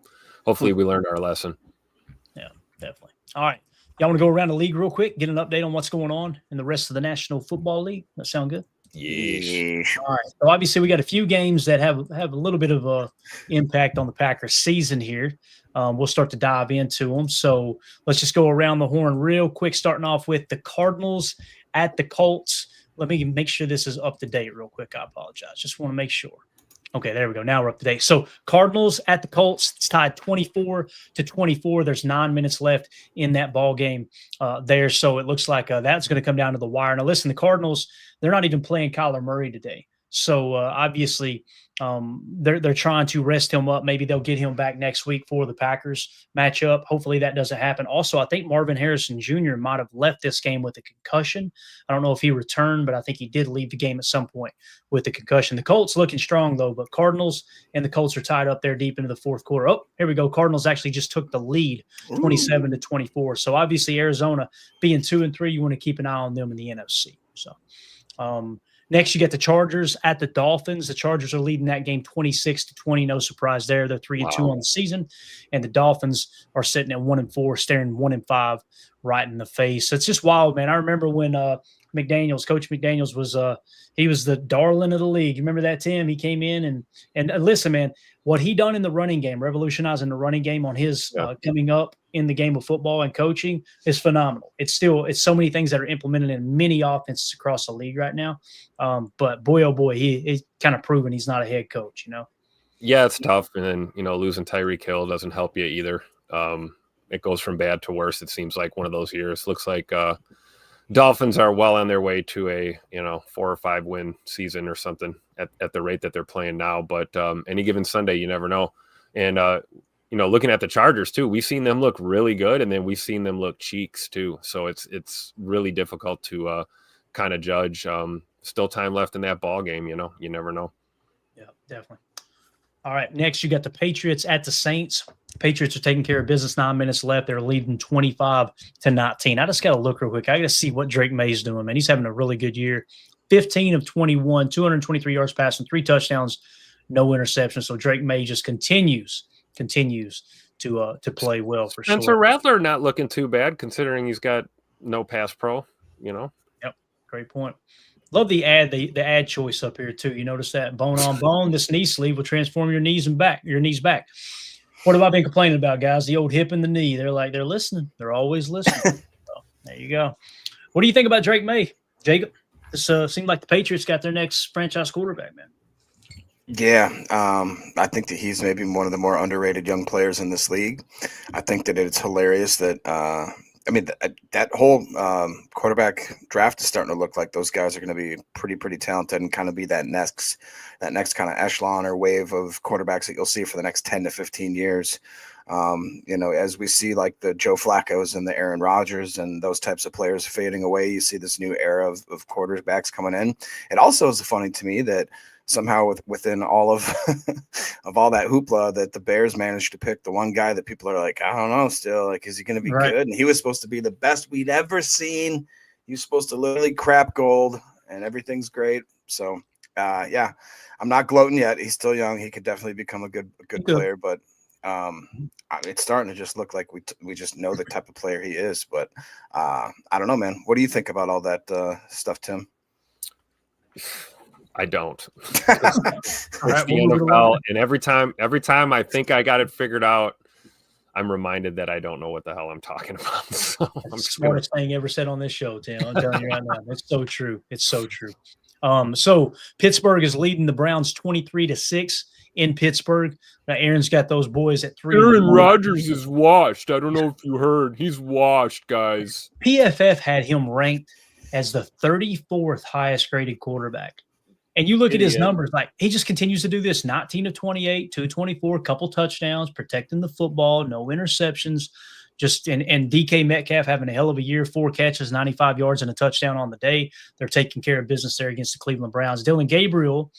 hopefully we learned our lesson. Yeah, definitely. All right. Y'all want to go around the league real quick, get an update on what's going on in the rest of the National Football League? That sound good? Yes. All right. So obviously we got a few games that have a little bit of a impact on the Packers season here. We'll start to dive into them. So let's just go around the horn real quick, starting off with the Cardinals at the Colts. Let me make sure this is up to date real quick. I apologize. Just want to make sure. Okay, there we go. Now we're up to date. So Cardinals at the Colts, it's tied 24-24. There's 9 minutes left in that ball game there. So it looks like that's going to come down to the wire. Now, listen, the Cardinals, they're not even playing Kyler Murray today. So obviously they're trying to rest him up. Maybe they'll get him back next week for the Packers matchup. Hopefully that doesn't happen. Also, I think Marvin Harrison Jr. might have left this game with a concussion. I don't know if he returned, but I think he did leave the game at some point with the concussion. The Colts looking strong, though, but Cardinals and the Colts are tied up there deep into the fourth quarter. Oh, here we go. Cardinals actually just took the lead 27-24. So obviously Arizona being 2-3, you want to keep an eye on them in the NFC. So next, you get the Chargers at the Dolphins. The Chargers are leading that game 26-20. No surprise there. They're 3-2 on the season. And the Dolphins are sitting at 1-4, staring 1-5 right in the face. So it's just wild, man. I remember when Coach McDaniels was he was the darling of the league. You remember that, Tim? He came in and listen, man, what he done in the running game, revolutionizing the running game on his coming up in the game of football and coaching is phenomenal. It's so many things that are implemented in many offenses across the league right now. But boy, oh boy, he's kind of proven he's not a head coach, Yeah, it's tough. And then, losing Tyreek Hill doesn't help you either. It goes from bad to worse. It seems like one of those years. Looks like Dolphins are well on their way to a 4 or 5 win season or something at the rate that they're playing now. But any given Sunday, you never know. And looking at the Chargers too, we've seen them look really good, and then we've seen them look cheeks too. So it's really difficult to kind of judge. Still time left in that ball game. You never know. Yeah, definitely. All right, next you got the Patriots at the Saints. Patriots are taking care of business. 9 minutes left. They're leading 25-19. I just got to look real quick. I got to see what Drake May's doing, man. He's having a really good year. 15 of 21, 223 yards passing, 3 touchdowns, no interceptions. So Drake May just continues to play well for sure. Spencer Rattler not looking too bad considering he's got no pass pro. Yep, great point. Love the ad choice up here too. You notice that bone on bone. This knee sleeve will transform your knees back. What have I been complaining about, guys? The old hip and the knee. They're listening. They're always listening. So, there you go. What do you think about Drake May, Jacob? This seemed like the Patriots got their next franchise quarterback, man. Yeah, I think that he's maybe one of the more underrated young players in this league. I think that it's hilarious that I mean, that whole quarterback draft is starting to look like those guys are going to be pretty talented and kind of be that next kind of echelon or wave of quarterbacks that you'll see for the next 10 to 15 years. As we see like the Joe Flacco's and the Aaron Rodgers and those types of players fading away, you see this new era of quarterbacks coming in. It also is funny to me that somehow within all of all that hoopla that the Bears managed to pick the one guy that people are like, I don't know, still, like, is he going to be good? And he was supposed to be the best we'd ever seen. He was supposed to literally crap gold and everything's great. So I'm not gloating yet. He's still young. He could definitely become a good player, but it's starting to just look like we just know the type of player he is. But I don't know, man. What do you think about all that stuff, Tim? I don't. It's the NFL, and every time I think I got it figured out, I'm reminded that I don't know what the hell I'm talking about. So That's the smartest thing ever said on this show, Tim. I'm telling you right now. It's so true. It's so true. So Pittsburgh is leading the Browns 23-6 in Pittsburgh. Now Aaron's got those boys at 3. Aaron Rodgers is washed. I don't know if you heard. He's washed, guys. PFF had him ranked as the 34th highest graded quarterback. And you look at his numbers, like he just continues to do this 19 of 28, 224, couple touchdowns, protecting the football, no interceptions. And DK Metcalf having a hell of a year, 4 catches, 95 yards, and a touchdown on the day. They're taking care of business there against the Cleveland Browns. Dillon Gabriel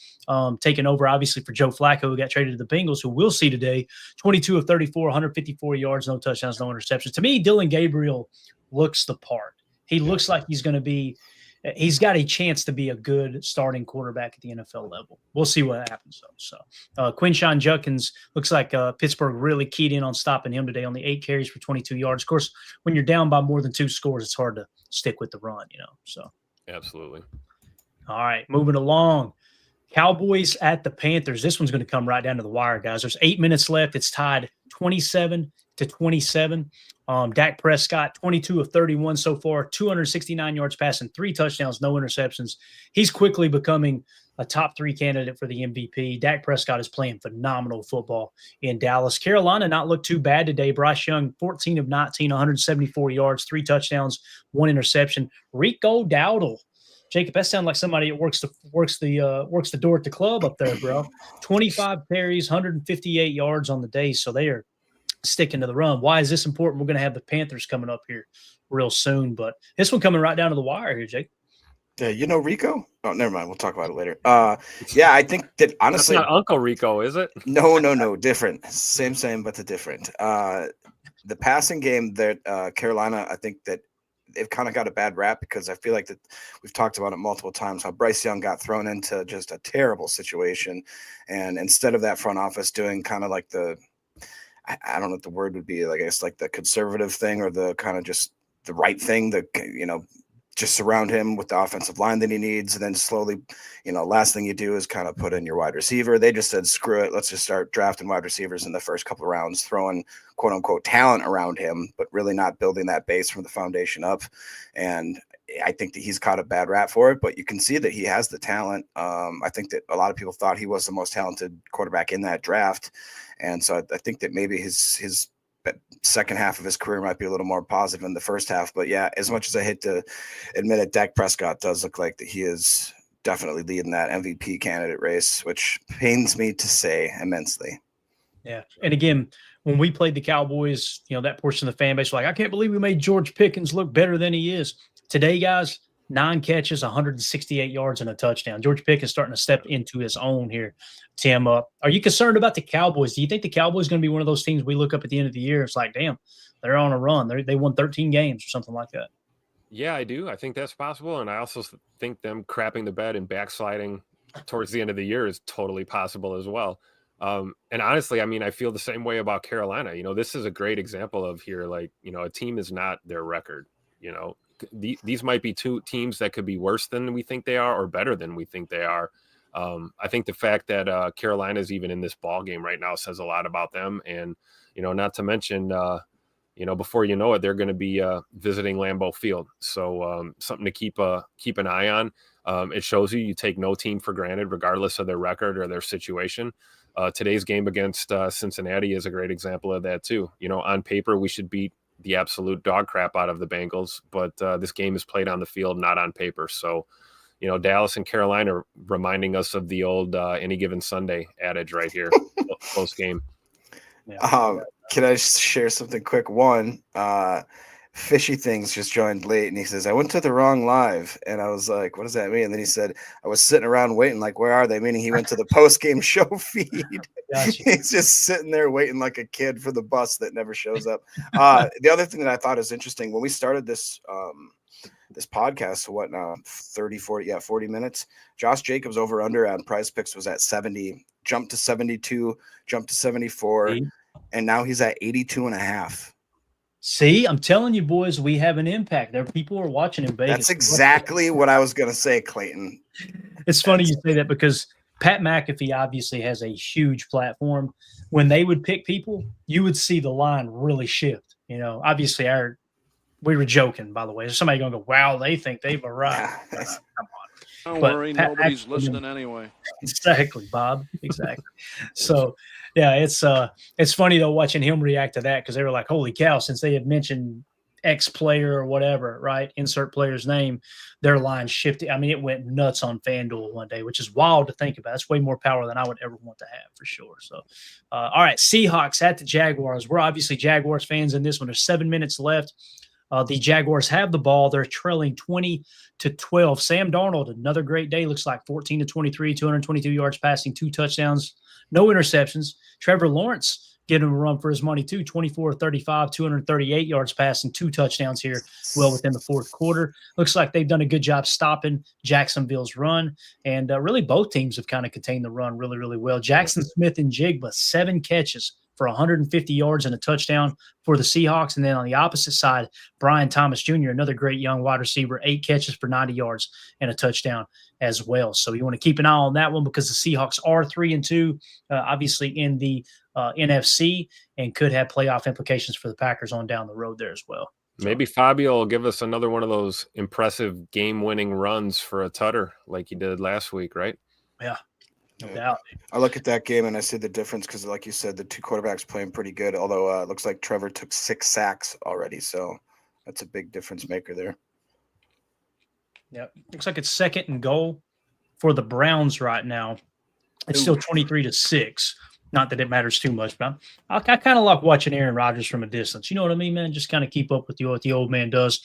taking over, obviously, for Joe Flacco, who got traded to the Bengals, who we'll see today. 22 of 34, 154 yards, no touchdowns, no interceptions. To me, Dillon Gabriel looks the part. He looks like he's going to be – he's got a chance to be a good starting quarterback at the NFL level. We'll see what happens, though. So, Quinshon Judkins looks like Pittsburgh really keyed in on stopping him today, only 8 carries for 22 yards. Of course, when you're down by more than 2 scores, it's hard to stick with the run, So, absolutely. All right, moving along. Cowboys at the Panthers. This one's going to come right down to the wire, guys. There's 8 minutes left. It's tied 27-27. Dak Prescott, 22 of 31 so far, 269 yards passing, 3 touchdowns, no interceptions. He's quickly becoming a top 3 candidate for the MVP. Dak Prescott is playing phenomenal football in Dallas. Carolina not looked too bad today. Bryce Young, 14 of 19, 174 yards, 3 touchdowns, 1 interception. Rico Dowdle. Jacob, that sounds like somebody that works the door at the club up there, bro. 25 carries, 158 yards on the day. So they are sticking to the run. Why is this important? We're going to have the Panthers coming up here real soon, but this one coming right down to the wire here, Jake. Yeah, Rico? Oh, never mind. We'll talk about it later. I think that honestly, that's not Uncle Rico, is it? No, different. Same, but the different. The passing game that Carolina, I think that they've kind of got a bad rap because I feel like that we've talked about it multiple times, how Bryce Young got thrown into just a terrible situation. And instead of that front office doing kind of like I don't know what the word would be, like, I guess like the conservative thing or the kind of just the right thing, just surround him with the offensive line that he needs. And then slowly, last thing you do is kind of put in your wide receiver. They just said, screw it. Let's just start drafting wide receivers in the first couple of rounds, throwing quote unquote talent around him, but really not building that base from the foundation up. And I think that he's caught a bad rap for it, but you can see that he has the talent. I think that a lot of people thought he was the most talented quarterback in that draft. And so I think that maybe his second half of his career might be a little more positive than the first half. But yeah, as much as I hate to admit it, Dak Prescott does look like that he is definitely leading that MVP candidate race, which pains me to say immensely. Yeah. And again, when we played the Cowboys, that portion of the fan base was like, I can't believe we made George Pickens look better than he is. Today, guys, 9 catches, 168 yards, and a touchdown. George Pickens starting to step into his own here. Tim, are you concerned about the Cowboys? Do you think the Cowboys going to be one of those teams we look up at the end of the year? It's like, damn, they're on a run. They won 13 games or something like that. Yeah, I do. I think that's possible. And I also think them crapping the bed and backsliding towards the end of the year is totally possible as well. And honestly, I mean, I feel the same way about Carolina. This is a great example of here, like, a team is not their record. These might be 2 teams that could be worse than we think they are or better than we think they are. I think the fact that Carolina is even in this ball game right now says a lot about them. And, not to mention, before you know it, they're going to be visiting Lambeau Field. So something to keep an eye on. It shows you take no team for granted, regardless of their record or their situation. Today's game against Cincinnati is a great example of that too. On paper, we should beat the absolute dog crap out of the Bengals, but this game is played on the field, not on paper. So, Dallas and Carolina reminding us of the old any given Sunday adage right here, close game. Yeah. Can I share something quick? One, Fishy Things just joined late, and he says, I went to the wrong live. And I was like, what does that mean? And then he said, I was sitting around waiting, like, where are they? Meaning he went to the post-game show feed. Gotcha. He's just sitting there waiting like a kid for the bus that never shows up. The other thing that I thought is interesting, when we started this this podcast, so what now, 40 minutes, Josh Jacobs over under on Prize Picks was at 70, jumped to 72, jumped to 74, and now he's at 82.5. See, I'm telling you, boys, we have an impact. There, people are watching in Vegas. That's exactly what I was going to say, Clayton. It's funny you say that because Pat McAfee obviously has a huge platform. When they would pick people, you would see the line really shift. Obviously, we were joking, by the way. There's somebody going to go, wow, they think they've arrived. Come on. Don't worry, nobody's listening anyway. Exactly, Bob. Exactly. So, yeah, it's funny, though, watching him react to that because they were like, holy cow, since they had mentioned X player or whatever, right? Insert player's name, their line shifted. I mean, it went nuts on FanDuel one day, which is wild to think about. That's way more power than I would ever want to have for sure. So, all right, Seahawks at the Jaguars. We're obviously Jaguars fans in this one. There's 7 minutes left. The Jaguars have the ball. They're trailing 20-12. Sam Darnold, another great day. Looks like 14-23, 222 yards passing, 2 touchdowns, no interceptions. Trevor Lawrence getting him a run for his money too, 24-35, 238 yards passing, 2 touchdowns here well within the fourth quarter. Looks like they've done a good job stopping Jacksonville's run. And really both teams have kind of contained the run really, really well. Jackson Smith and Jigba, 7 catches for 150 yards and a touchdown for the Seahawks. And then on the opposite side, Brian Thomas Jr., another great young wide receiver, 8 catches for 90 yards and a touchdown as well. So you want to keep an eye on that one because the Seahawks are 3-2, obviously in the NFC, and could have playoff implications for the Packers on down the road there as well. Maybe Fabio will give us another one of those impressive game-winning runs for a tutter like he did last week, right? Yeah. No doubt. I look at that game and I see the difference because, like you said, the 2 quarterbacks playing pretty good, although it looks like Trevor took 6 sacks already. So that's a big difference maker there. Yep. Looks like it's 2nd and goal for the Browns right now. It's still 23-6. Not that it matters too much, but I kind of like watching Aaron Rodgers from a distance. You know what I mean, man? Just kind of keep up with what the old man does.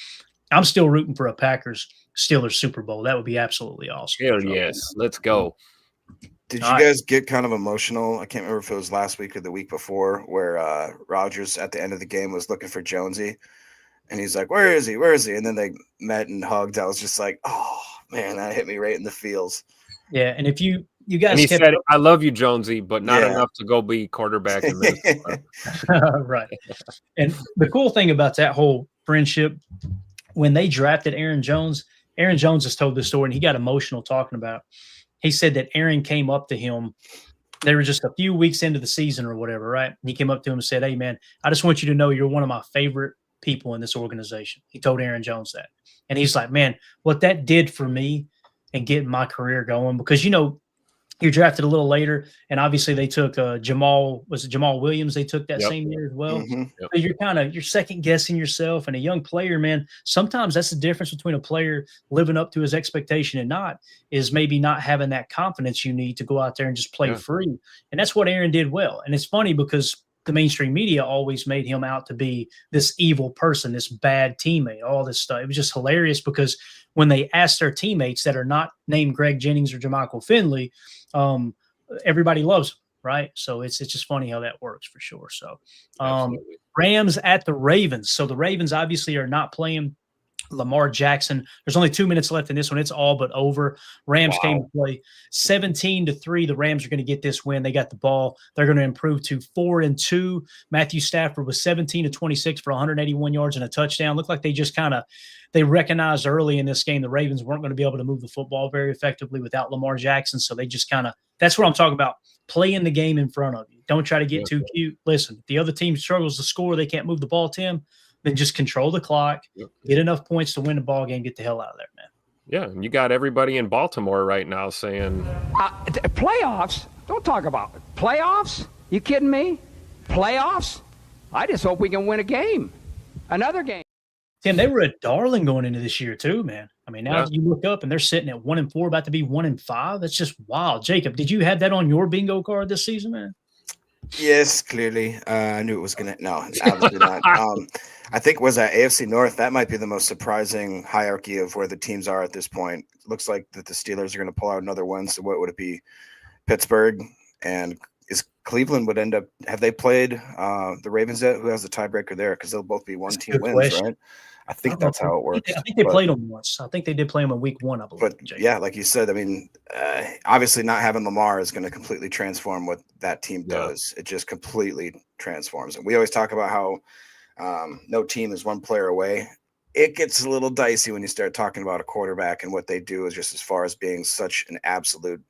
I'm still rooting for a Packers-Steelers Super Bowl. That would be absolutely awesome. Hell yes. Let's go. Did you guys get kind of emotional? I can't remember if it was last week or the week before where Rodgers at the end of the game was looking for Jonesy. And he's like, where is he? Where is he? And then they met and hugged. I was just like, oh, man, that hit me right in the feels. Yeah, and if you guys and he said, I love you, Jonesy, but not enough to go be quarterback in Minnesota. Right. And the cool thing about that whole friendship, when they drafted Aaron Jones has told this story, and he got emotional talking about it. He said that Aaron came up to him. They were just a few weeks into the season or whatever, right? And he came up to him and said, hey, man, I just want you to know you're one of my favorite people in this organization. He told Aaron Jones that. And he's like, man, what that did for me and getting my career going, because, you're drafted a little later, and obviously they took Jamal Williams. They took that same year as well. Mm-hmm. So you're second guessing yourself, and a young player, man, sometimes that's the difference between a player living up to his expectation and not, is maybe not having that confidence you need to go out there and just play free. And that's what Aaron did well. And it's funny because the mainstream media always made him out to be this evil person, this bad teammate, all this stuff. It was just hilarious because when they asked their teammates that are not named Greg Jennings or Jermichael Finley, everybody loves him, right? So it's just funny how that works for sure. So Rams at the Ravens. So the Ravens obviously are not playing Lamar Jackson. There's only 2 minutes left in this one. It's all but over. Rams came to play 17-3. The Rams are going to get this win. They got the ball. They're going to improve to 4-2. Matthew Stafford was 17-26 for 181 yards and a touchdown. Looked like they just they recognized early in this game the Ravens weren't going to be able to move the football very effectively without Lamar Jackson. So they just that's what I'm talking about. Playing the game in front of you. Don't try to get too cute. Listen, if the other team struggles to score, they can't move the ball, Tim, then just control the clock, get enough points to win the ball game, get the hell out of there, man. Yeah, and you got everybody in Baltimore right now saying playoffs? Don't talk about it. Playoffs? You kidding me? Playoffs? I just hope we can win a game. Another game. Tim, they were a darling going into this year too, man. I mean, now you look up and they're sitting at 1-4, about to be 1-5. That's just wild. Jacob, did you have that on your bingo card this season, man? Yes, clearly. I knew it was going to. No, obviously not. I think was that AFC North. That might be the most surprising hierarchy of where the teams are at this point. It looks like that the Steelers are going to pull out another one. So what would it be? Pittsburgh and is Cleveland would end up. Have they played the Ravens yet? Who has the tiebreaker there? Because they'll both be one team wins, question. right? I think that's how it works. I think they played them once. I think they did play them in week 1, I believe. But yeah, like you said, I mean, obviously not having Lamar is going to completely transform what that team does. It just completely transforms. And we always talk about how no team is one player away. It gets a little dicey when you start talking about a quarterback and what they do is just as far as being such an absolute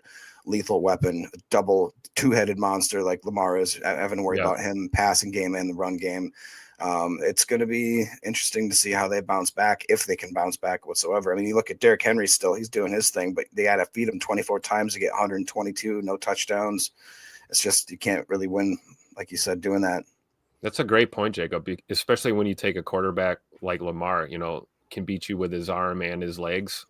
lethal weapon, a double two-headed monster like Lamar is. I haven't worried about him passing game and the run game. It's going to be interesting to see how they bounce back, if they can bounce back whatsoever. I mean, you look at Derrick Henry still, he's doing his thing, but they had to feed him 24 times to get 122, no touchdowns. It's just, you can't really win, like you said, doing that. That's a great point, Jacob, especially when you take a quarterback like Lamar, can beat you with his arm and his legs.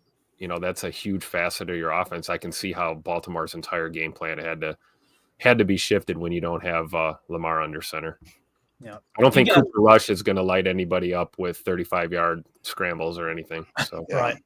That's a huge facet of your offense. I can see how Baltimore's entire game plan had to be shifted when you don't have Lamar under center. Yeah, I don't think Cooper Rush is going to light anybody up with 35-yard scrambles or anything. So Right.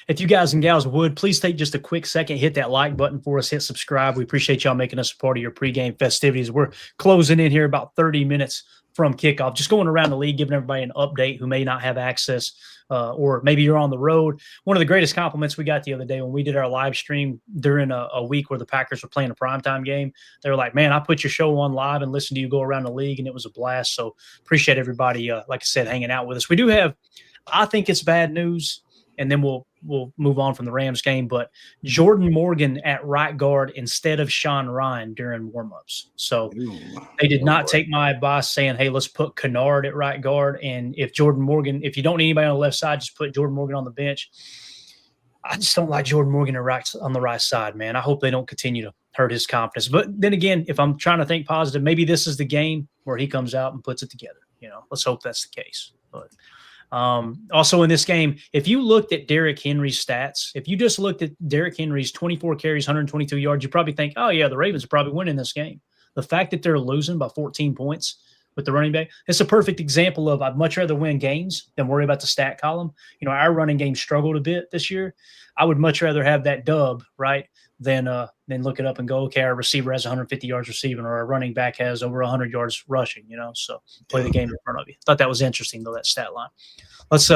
If you guys and gals would, please take just a quick second, hit that like button for us, hit subscribe. We appreciate y'all making us a part of your pregame festivities. We're closing in here about 30 minutes from kickoff, just going around the league, giving everybody an update who may not have access or maybe you're on the road. One of the greatest compliments we got the other day when we did our live stream during a week where the Packers were playing a primetime game, they were like, man, I put your show on live and listened to you go around the league, and it was a blast. So appreciate everybody, like I said, hanging out with us. We do have, I think it's bad news, and then we'll move on from the Rams game, but Jordan Morgan at right guard instead of Sean Ryan during warmups. So they did not take my advice saying, hey, let's put Kennard at right guard. And if Jordan Morgan, if you don't need anybody on the left side, just put Jordan Morgan on the bench. I just don't like Jordan Morgan on the right side, man. I hope they don't continue to hurt his confidence. But then again, if I'm trying to think positive, maybe this is the game where he comes out and puts it together. Let's hope that's the case. But also in this game, if you looked at Derrick Henry's stats, if you just looked at Derrick Henry's 24 carries, 122 yards, you probably think, oh yeah, the Ravens are probably winning this game. The fact that they're losing by 14 points with the running back, it's a perfect example of I'd much rather win games than worry about the stat column. Our running game struggled a bit this year. I would much rather have that dub, right, than look it up and go, okay, our receiver has 150 yards receiving or our running back has over 100 yards rushing, so play the game in front of you. Thought that was interesting, though, that stat line. Let's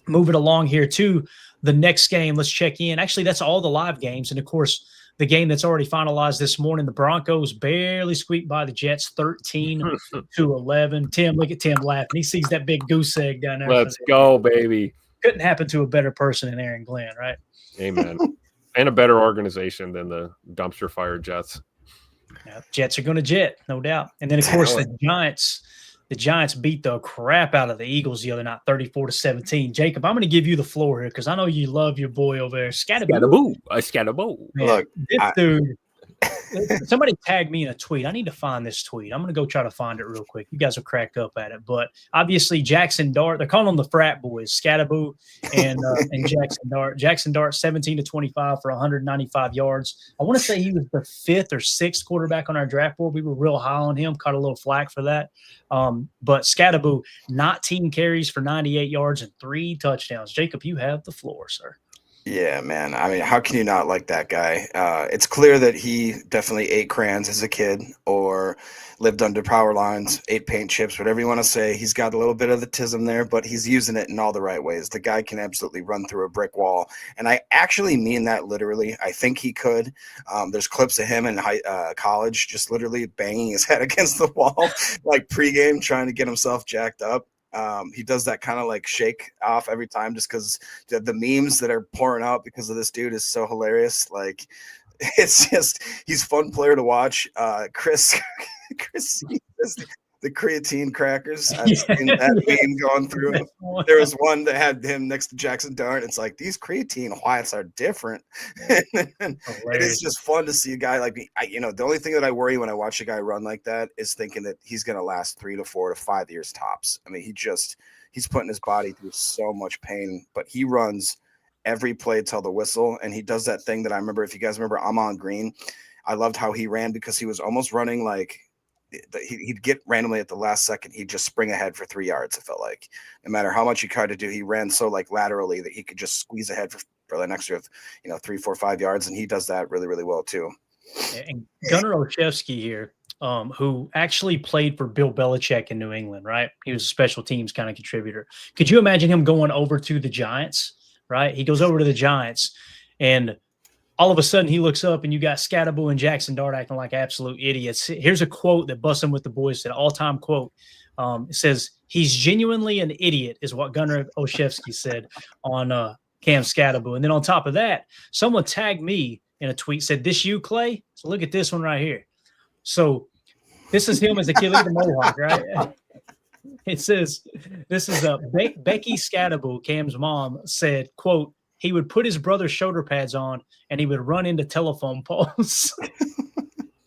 move it along here to the next game. Let's check in. Actually, that's all the live games. And, of course, the game that's already finalized this morning, the Broncos barely squeaked by the Jets 13-11. Tim, look at Tim laughing. He sees that big goose egg down there. Let's go, baby. Couldn't happen to a better person than Aaron Glenn, right? Amen. And a better organization than the dumpster fire Jets. Yeah, Jets are going to jet, no doubt. And then, of course, the Giants beat the crap out of the Eagles the other night, 34-17. Jacob, I'm going to give you the floor here because I know you love your boy over there. Scatterboo. Scatterboo. Look, this dude. Somebody tagged me in a tweet. I need to find this tweet. I'm going to go try to find it real quick. You guys will crack up at it. But obviously, Jackson Dart, they're calling them the frat boys, Scatterboo and Jackson Dart. Jackson Dart, 17-25 for 195 yards. I want to say he was the 5th or 6th quarterback on our draft board. We were real high on him, caught a little flack for that. But Scatterboo, 19 carries for 98 yards and 3 touchdowns. Jacob, you have the floor, sir. Yeah, man. I mean, how can you not like that guy? It's clear that he definitely ate crayons as a kid or lived under power lines, ate paint chips, whatever you want to say. He's got a little bit of the tism there, but he's using it in all the right ways. The guy can absolutely run through a brick wall. And I actually mean that literally. I think he could. There's clips of him in college just literally banging his head against the wall, like pregame, trying to get himself jacked up. He does that kind of like shake off every time just because the memes that are pouring out because of this dude is so hilarious. Like, it's just, he's a fun player to watch. Chris, the creatine crackers. I've seen that meme going through. There was one that had him next to Jackson Dart. It's like, these creatine whites are different. And it is just fun to see a guy like me. The only thing that I worry when I watch a guy run like that is thinking that he's going to last 3 to 4 to 5 years tops. I mean, he's putting his body through so much pain, but he runs every play till the whistle. And he does that thing that I remember, if you guys remember, I'm on green. I loved how he ran because he was almost running like he'd get randomly at the last second. He'd just spring ahead for 3 yards. It felt like no matter how much he tried to do, he ran so like laterally that he could just squeeze ahead for an extra, 3, 4, 5 yards. And he does that really, really well too. And Gunnar Olszewski here, who actually played for Bill Belichick in New England, right? He was a special teams kind of contributor. Could you imagine him going over to the Giants, right? He goes over to the Giants and all of a sudden he looks up and you got Scatterbull and Jackson Dart acting like absolute idiots. Here's a quote that Bussin' with the Boys said, all-time quote. It says, "He's genuinely an idiot," is what Gunnar Olszewski said on Cam Scatterbull. And then on top of that, someone tagged me in a tweet, said, "This you, Clay?" So look at this one right here. So this is him as a kid. Look at the mohawk, right? It says, this is Becky Scatterbull, Cam's mom, said, quote, "He would put his brother's shoulder pads on and he would run into telephone poles."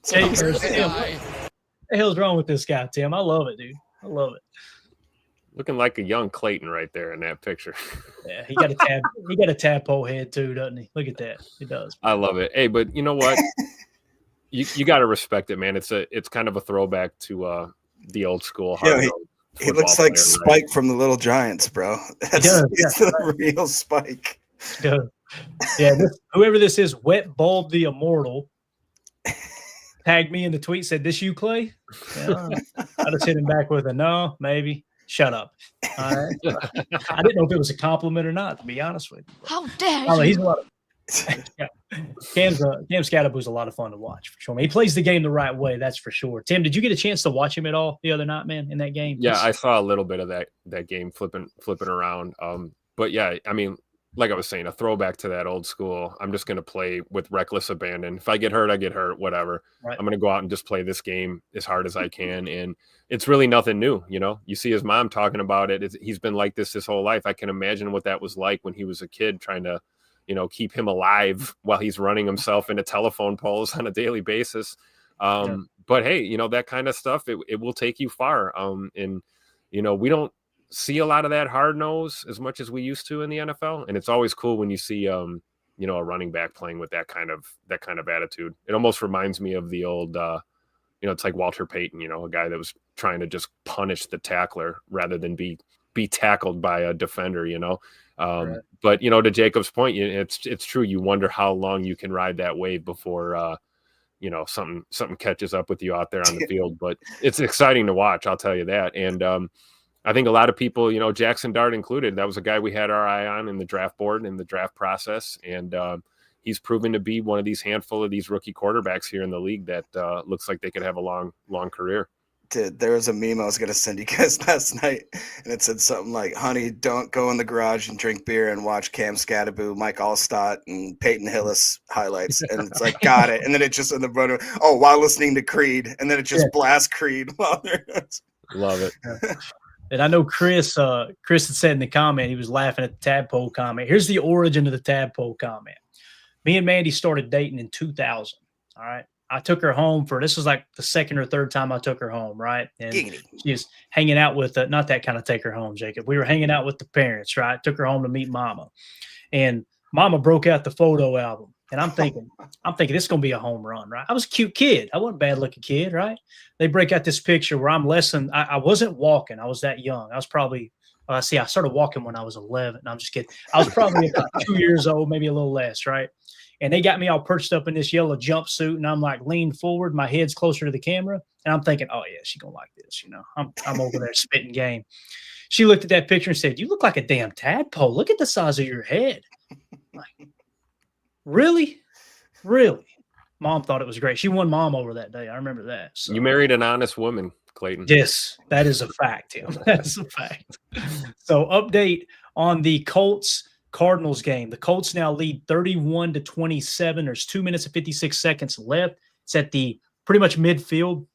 Tim, what the hell's wrong with this guy, Tim? I love it, dude. I love it. Looking like a young Clayton right there in that picture. Yeah, he got a tadpole head too, doesn't he? Look at that. He does. I love it. Hey, but you know what? you got to respect it, man. It's kind of a throwback to the old school. He looks like Spike, right? From the Little Giants, bro. He's the real Spike. Yeah, whoever this is, Wet Bulb the Immortal, tagged me in the tweet, said, "This you, Clay?" Yeah, I just hit him back with a no, maybe. Shut up. All right. I didn't know if it was a compliment or not, to be honest with you. How dare you? He's a lot of Cam Scatterbull's a lot of fun to watch for sure. He plays the game the right way, that's for sure. Tim, did you get a chance to watch him at all the other night, man, in that game? Yeah, I saw a little bit of that game flipping around. But yeah, I mean, like I was saying, a throwback to that old school. I'm just going to play with reckless abandon. If I get hurt, I get hurt, whatever. Right. I'm going to go out and just play this game as hard as I can. And it's really nothing new. You see his mom talking about it. He's been like this his whole life. I can imagine what that was like when he was a kid trying to, keep him alive while he's running himself into telephone poles on a daily basis. But hey, that kind of stuff, it will take you far. And we don't see a lot of that hard nose as much as we used to in the NFL. And it's always cool when you see, a running back playing with that kind of attitude. It almost reminds me of the old, it's like Walter Payton, a guy that was trying to just punish the tackler rather than be tackled by a defender, Right. But, to Jacob's point, it's true. You wonder how long you can ride that wave before, something catches up with you out there on the field. But it's exciting to watch, I'll tell you that. And I think a lot of people, Jackson Dart included, that was a guy we had our eye on in the draft board, in the draft process. And he's proven to be one of these handful of these rookie quarterbacks here in the league that looks like they could have a long, long career. Dude, there was a meme I was going to send you guys last night, and it said something like, "Honey, don't go in the garage and drink beer and watch Cam Scatterbull, Mike Allstott, and Peyton Hillis highlights." And it's like, got it. And then it just in the front while listening to Creed, and then it just blasts Creed while they're Love it. And I know Chris had said in the comment, he was laughing at the tadpole comment. Here's the origin of the tadpole comment. Me and Mandy started dating in 2000. All right. I took her home this was like the second or third time I took her home, right? And she was hanging out with, not that kind of take her home, Jacob. We were hanging out with the parents, right? Took her home to meet Mama. And Mama broke out the photo album. And I'm thinking this is going to be a home run, right? I was a cute kid. I wasn't a bad-looking kid, right? They break out this picture where I'm less than – I wasn't walking. I was that young. I was probably I started walking when I was 11. I'm just kidding. I was probably about 2 years old, maybe a little less, right? And they got me all perched up in this yellow jumpsuit, and I'm like leaned forward. My head's closer to the camera, and I'm thinking, oh, yeah, she's going to like this, I'm over there spitting game. She looked at that picture and said, "You look like a damn tadpole. Look at the size of your head." I'm like, really? Really? Mom thought it was great. She won Mom over that day. I remember that. So. You married an honest woman, Clayton. Yes, that is a fact, Tim. That's a fact. So update on the Colts-Cardinals game. The Colts now lead 31-27. There's 2 minutes and 56 seconds left. It's at the pretty much midfield.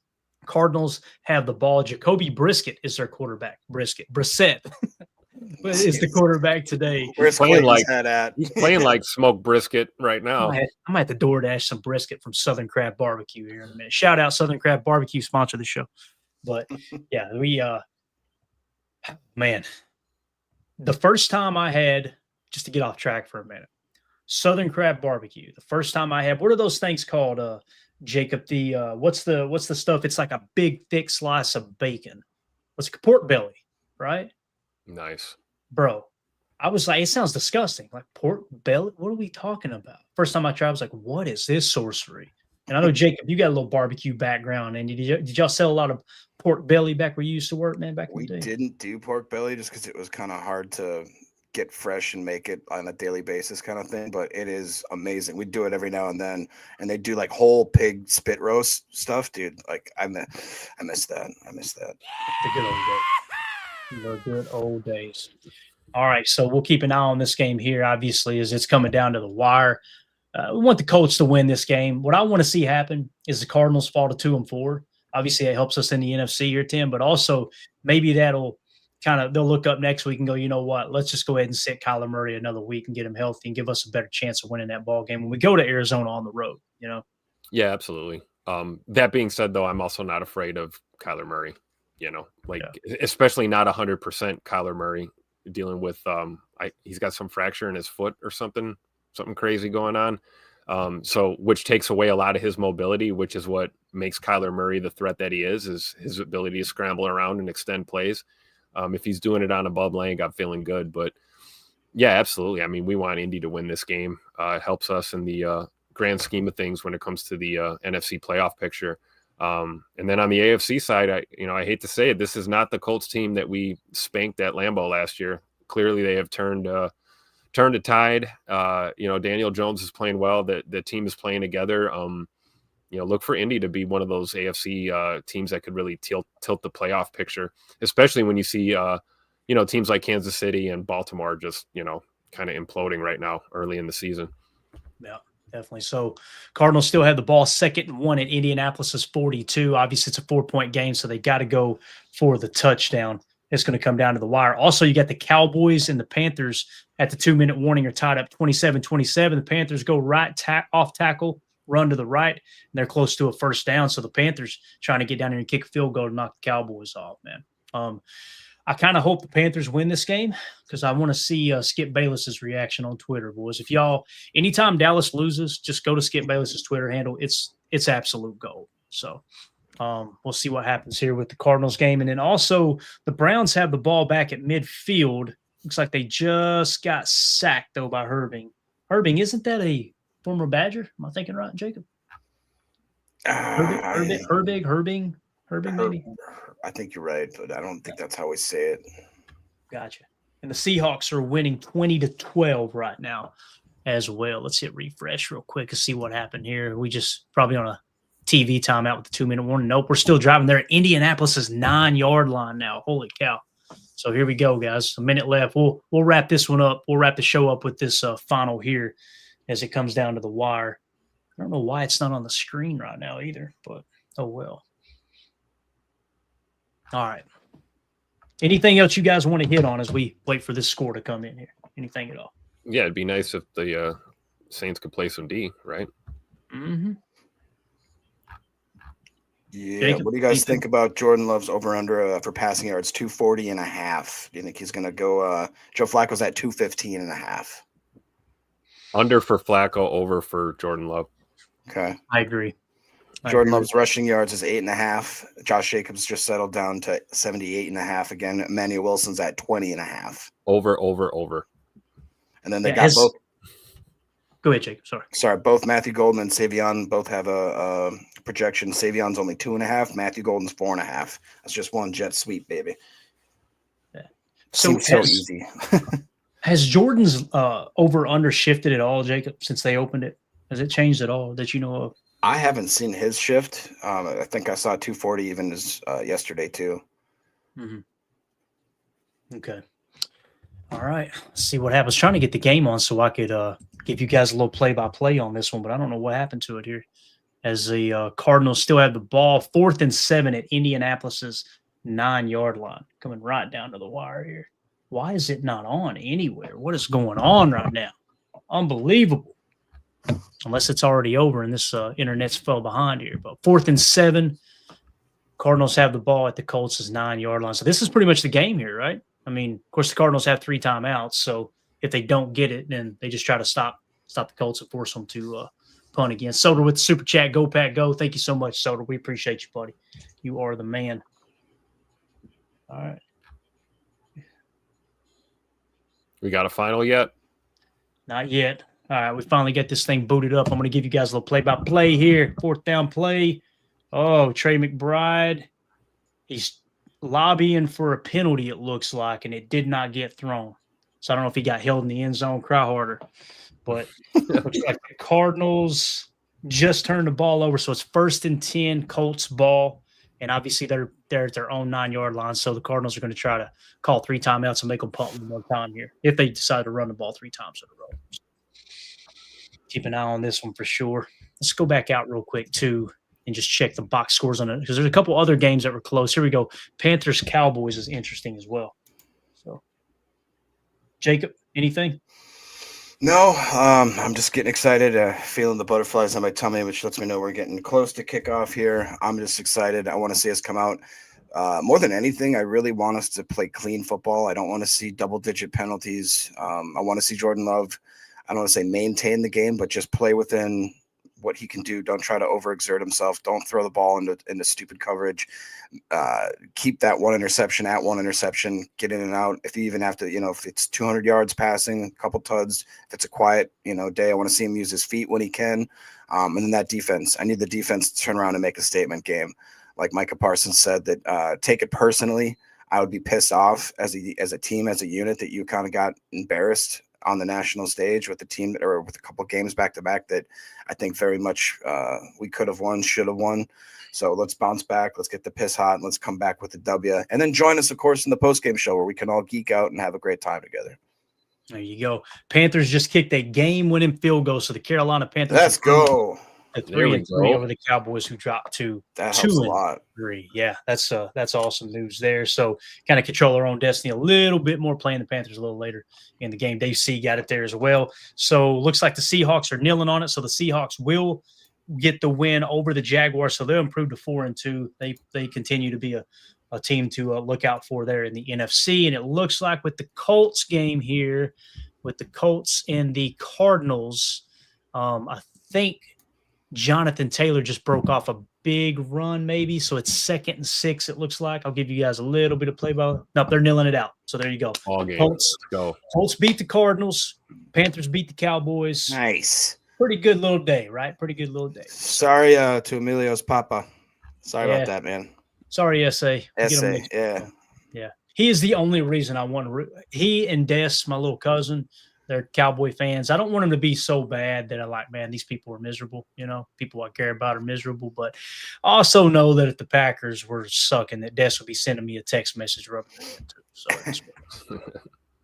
Cardinals have the ball. Jacoby Brissett is their quarterback. Brissett is the quarterback today. Where's Clayton's head at? He's playing like smoked brisket right now. I might have to DoorDash some brisket from Southern Crab Barbecue here in a minute. Shout out Southern Crab Barbecue, sponsor the show. But yeah, we man, the first time I had, just to get off track for a minute, Southern Crab Barbecue. The first time I had, what are those things called, Jacob? The what's the stuff? It's like a big thick slice of bacon. What's it? Pork belly, right? Nice, bro. I was like, it sounds disgusting. Like pork belly. What are we talking about? First time I tried, I was like, what is this sorcery? And I know Jacob, you got a little barbecue background, and did y'all sell a lot of pork belly back where you used to work, man? Back in the day? We didn't do pork belly just because it was kind of hard to get fresh and make it on a daily basis kind of thing, but it is amazing. We do it every now and then, and they do like whole pig spit roast stuff, dude. Like I miss that. The good old days. All right, so we'll keep an eye on this game here, obviously, as it's coming down to the wire. We want the Colts to win this game. What I want to see happen is the Cardinals fall to 2-4. Obviously, it helps us in the NFC here, Tim, but also maybe that'll they'll look up next week and go, you know what, let's just go ahead and sit Kyler Murray another week and get him healthy and give us a better chance of winning that ball game when we go to Arizona on the road, you know? Yeah, absolutely. That being said, though, I'm also not afraid of Kyler Murray, especially not 100% Kyler Murray dealing with he's got some fracture in his foot or something crazy going on. So which takes away a lot of his mobility, which is what makes Kyler Murray the threat that he is his ability to scramble around and extend plays. If he's doing it on a Bob Lang, I'm feeling good. But yeah, absolutely. I mean, we want Indy to win this game. It helps us in the grand scheme of things when it comes to the NFC playoff picture. And then on the AFC side, I hate to say it, this is not the Colts team that we spanked at Lambeau last year. Clearly, they have turned a tide. Daniel Jones is playing well. The team is playing together. Look for Indy to be one of those AFC teams that could really tilt the playoff picture, especially when you see, teams like Kansas City and Baltimore just, kind of imploding right now early in the season. Yeah, definitely. So Cardinals still have the ball 2nd and 1 at Indianapolis's 42. Obviously, it's a 4-point game, so they got to go for the touchdown. It's going to come down to the wire. Also, you got the Cowboys and the Panthers at the 2-minute warning are tied up 27-27. The Panthers go right off tackle, run to the right, and they're close to a first down. So the Panthers trying to get down here and kick a field goal to knock the Cowboys off, man. I kind of hope the Panthers win this game because I want to see Skip Bayless's reaction on Twitter, boys. If y'all, anytime Dallas loses, just go to Skip Bayless's Twitter handle. It's absolute gold. So we'll see what happens here with the Cardinals game. And then also the Browns have the ball back at midfield. Looks like they just got sacked, though, by Herbing. Herbing, isn't that a former Badger? Am I thinking right, Jacob? Herbing, maybe? I think you're right, but I don't think that's how we say it. Gotcha. And the Seahawks are winning 20-12 right now as well. Let's hit refresh real quick and see what happened here. We just probably on a TV timeout with the 2-minute warning. Nope, we're still driving there. Indianapolis's 9-yard line now. Holy cow. So here we go, guys. A minute left. We'll wrap this one up. We'll wrap the show up with this final here as it comes down to the wire. I don't know why it's not on the screen right now either, but oh well. All right. Anything else you guys want to hit on as we wait for this score to come in here? Anything at all? Yeah, it'd be nice if the Saints could play some D, right? Mm-hmm. Yeah. Jacob, what do you guys think about Jordan Love's over-under for passing yards, 240.5? Do you think he's going to go Joe Flacco's at 215.5? Under for Flacco, over for Jordan Love. Okay. I agree. Jordan Love's rushing yards is 8.5. Josh Jacobs just settled down to 78.5 again. Emmanuel Wilson's at 20.5. Over. And then they got both. Go ahead, Jacob. Sorry. Both Matthew Golden and Savion both have a projection. Savion's only 2.5. Matthew Golden's 4.5. That's just one jet sweep, baby. Yeah. So easy. Has Jordan's over-under shifted at all, Jacob, since they opened it? Has it changed at all that you know of? I haven't seen his shift. I think I saw 240 even as yesterday too. Mm-hmm. Okay. All right. Let's see what happens. Trying to get the game on so I could give you guys a little play-by-play on this one, but I don't know what happened to it here. as the Cardinals still have the ball. 4th and 7 at Indianapolis's 9-yard line. Coming right down to the wire here. Why is it not on anywhere? What is going on right now? Unbelievable. Unless it's already over and this internet's fell behind here. But 4th and 7, Cardinals have the ball at the Colts' 9-yard line. So this is pretty much the game here, right? I mean, of course, the Cardinals have 3 timeouts. So if they don't get it, then they just try to stop the Colts and force them to punt again. Soder with the super chat. Go, Pack, go. Thank you so much, Soder. We appreciate you, buddy. You are the man. All right. We got a final yet? Not yet. All right, we finally got this thing booted up. I'm going to give you guys a little play-by-play here. 4th down play. Oh, Trey McBride. He's lobbying for a penalty, it looks like, and it did not get thrown. So I don't know if he got held in the end zone. Cry harder. But it looks like the Cardinals just turned the ball over. So it's 1st and 10, Colts ball. And obviously they're at their own 9-yard line. So the Cardinals are going to try to call 3 timeouts and make them punt one more time here if they decide to run the ball 3 times in a row. Keep an eye on this one for sure. Let's go back out real quick, too, and just check the box scores on it because there's a couple other games that were close. Here we go. Panthers-Cowboys is interesting as well. So, Jacob, anything? No, I'm just getting excited, feeling the butterflies on my tummy, which lets me know we're getting close to kickoff here. I'm just excited. I want to see us come out. More than anything, I really want us to play clean football. I don't want to see double-digit penalties. I want to see Jordan Love, I don't want to say maintain the game, but just play within what he can do. Don't try to overexert himself. Don't throw the ball into stupid coverage. Keep that one interception at one interception. Get in and out. If you even have to, if it's 200 yards passing, a couple tuds, if it's a quiet, day, I want to see him use his feet when he can. And then that defense, I need the defense to turn around and make a statement game. Like Micah Parsons said, that take it personally. I would be pissed off as a team, as a unit, that you kind of got embarrassed on the national stage with the team or with a couple of games back to back that I think very much we could have won, should have won. So let's bounce back. Let's get the piss hot and let's come back with the W. And then join us, of course, in the postgame show where we can all geek out and have a great time together. There you go. Panthers just kicked a game-winning field goal. So the Carolina Panthers. Let's go. A 3-3 over the Cowboys, who dropped to 2-3. Yeah, that's awesome news there. So kind of control our own destiny a little bit more, playing the Panthers a little later in the game. Dave C got it there as well. So looks like the Seahawks are kneeling on it. So the Seahawks will get the win over the Jaguars. So they'll improve to 4-2. They continue to be a team to look out for there in the NFC. And it looks like with the Colts game here, with the Colts and the Cardinals, I think Jonathan Taylor just broke off a big run, maybe. So it's 2nd and 6, it looks like. I'll give you guys a little bit of play-by. Nope, they're kneeling it out. So there you go. All game. Colts, let's go. Colts beat the Cardinals. Panthers beat the Cowboys. Nice. Pretty good little day, right? Pretty good little day. Sorry to Emilio's papa. Sorry about that, man. Sorry, SA. Yeah. Yeah. He is the only reason I want to – he and Des, my little cousin – they're Cowboy fans. I don't want them to be so bad that I'm like, man, these people are miserable. People I care about are miserable. But I also know that if the Packers were sucking, that Des would be sending me a text message rubbing it in too. So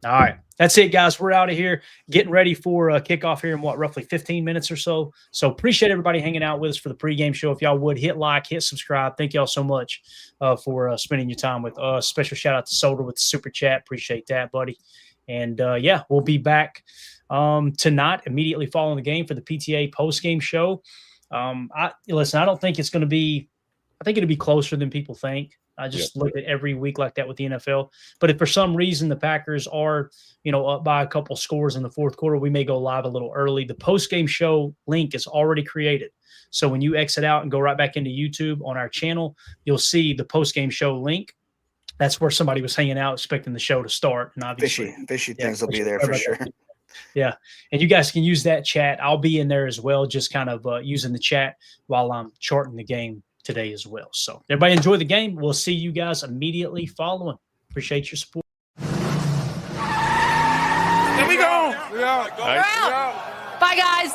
all right. That's it, guys. We're out of here. Getting ready for a kickoff here in roughly 15 minutes or so. So appreciate everybody hanging out with us for the pregame show. If y'all would, hit like, hit subscribe. Thank y'all so much for spending your time with us. Special shout out to Soder with the super chat. Appreciate that, buddy. And, we'll be back tonight, immediately following the game for the PTA post-game show. I don't think it's going to be – I think it'll be closer than people think. I just look at every week like that with the NFL. But if for some reason the Packers are, up by a couple scores in the fourth quarter, we may go live a little early. The post-game show link is already created. So when you exit out and go right back into YouTube on our channel, you'll see the post-game show link. That's where somebody was hanging out expecting the show to start. And obviously, fishy things will be there for sure. Yeah. And you guys can use that chat. I'll be in there as well, just kind of using the chat while I'm charting the game today as well. So everybody enjoy the game. We'll see you guys immediately following. Appreciate your support. Here we go. Bye, guys.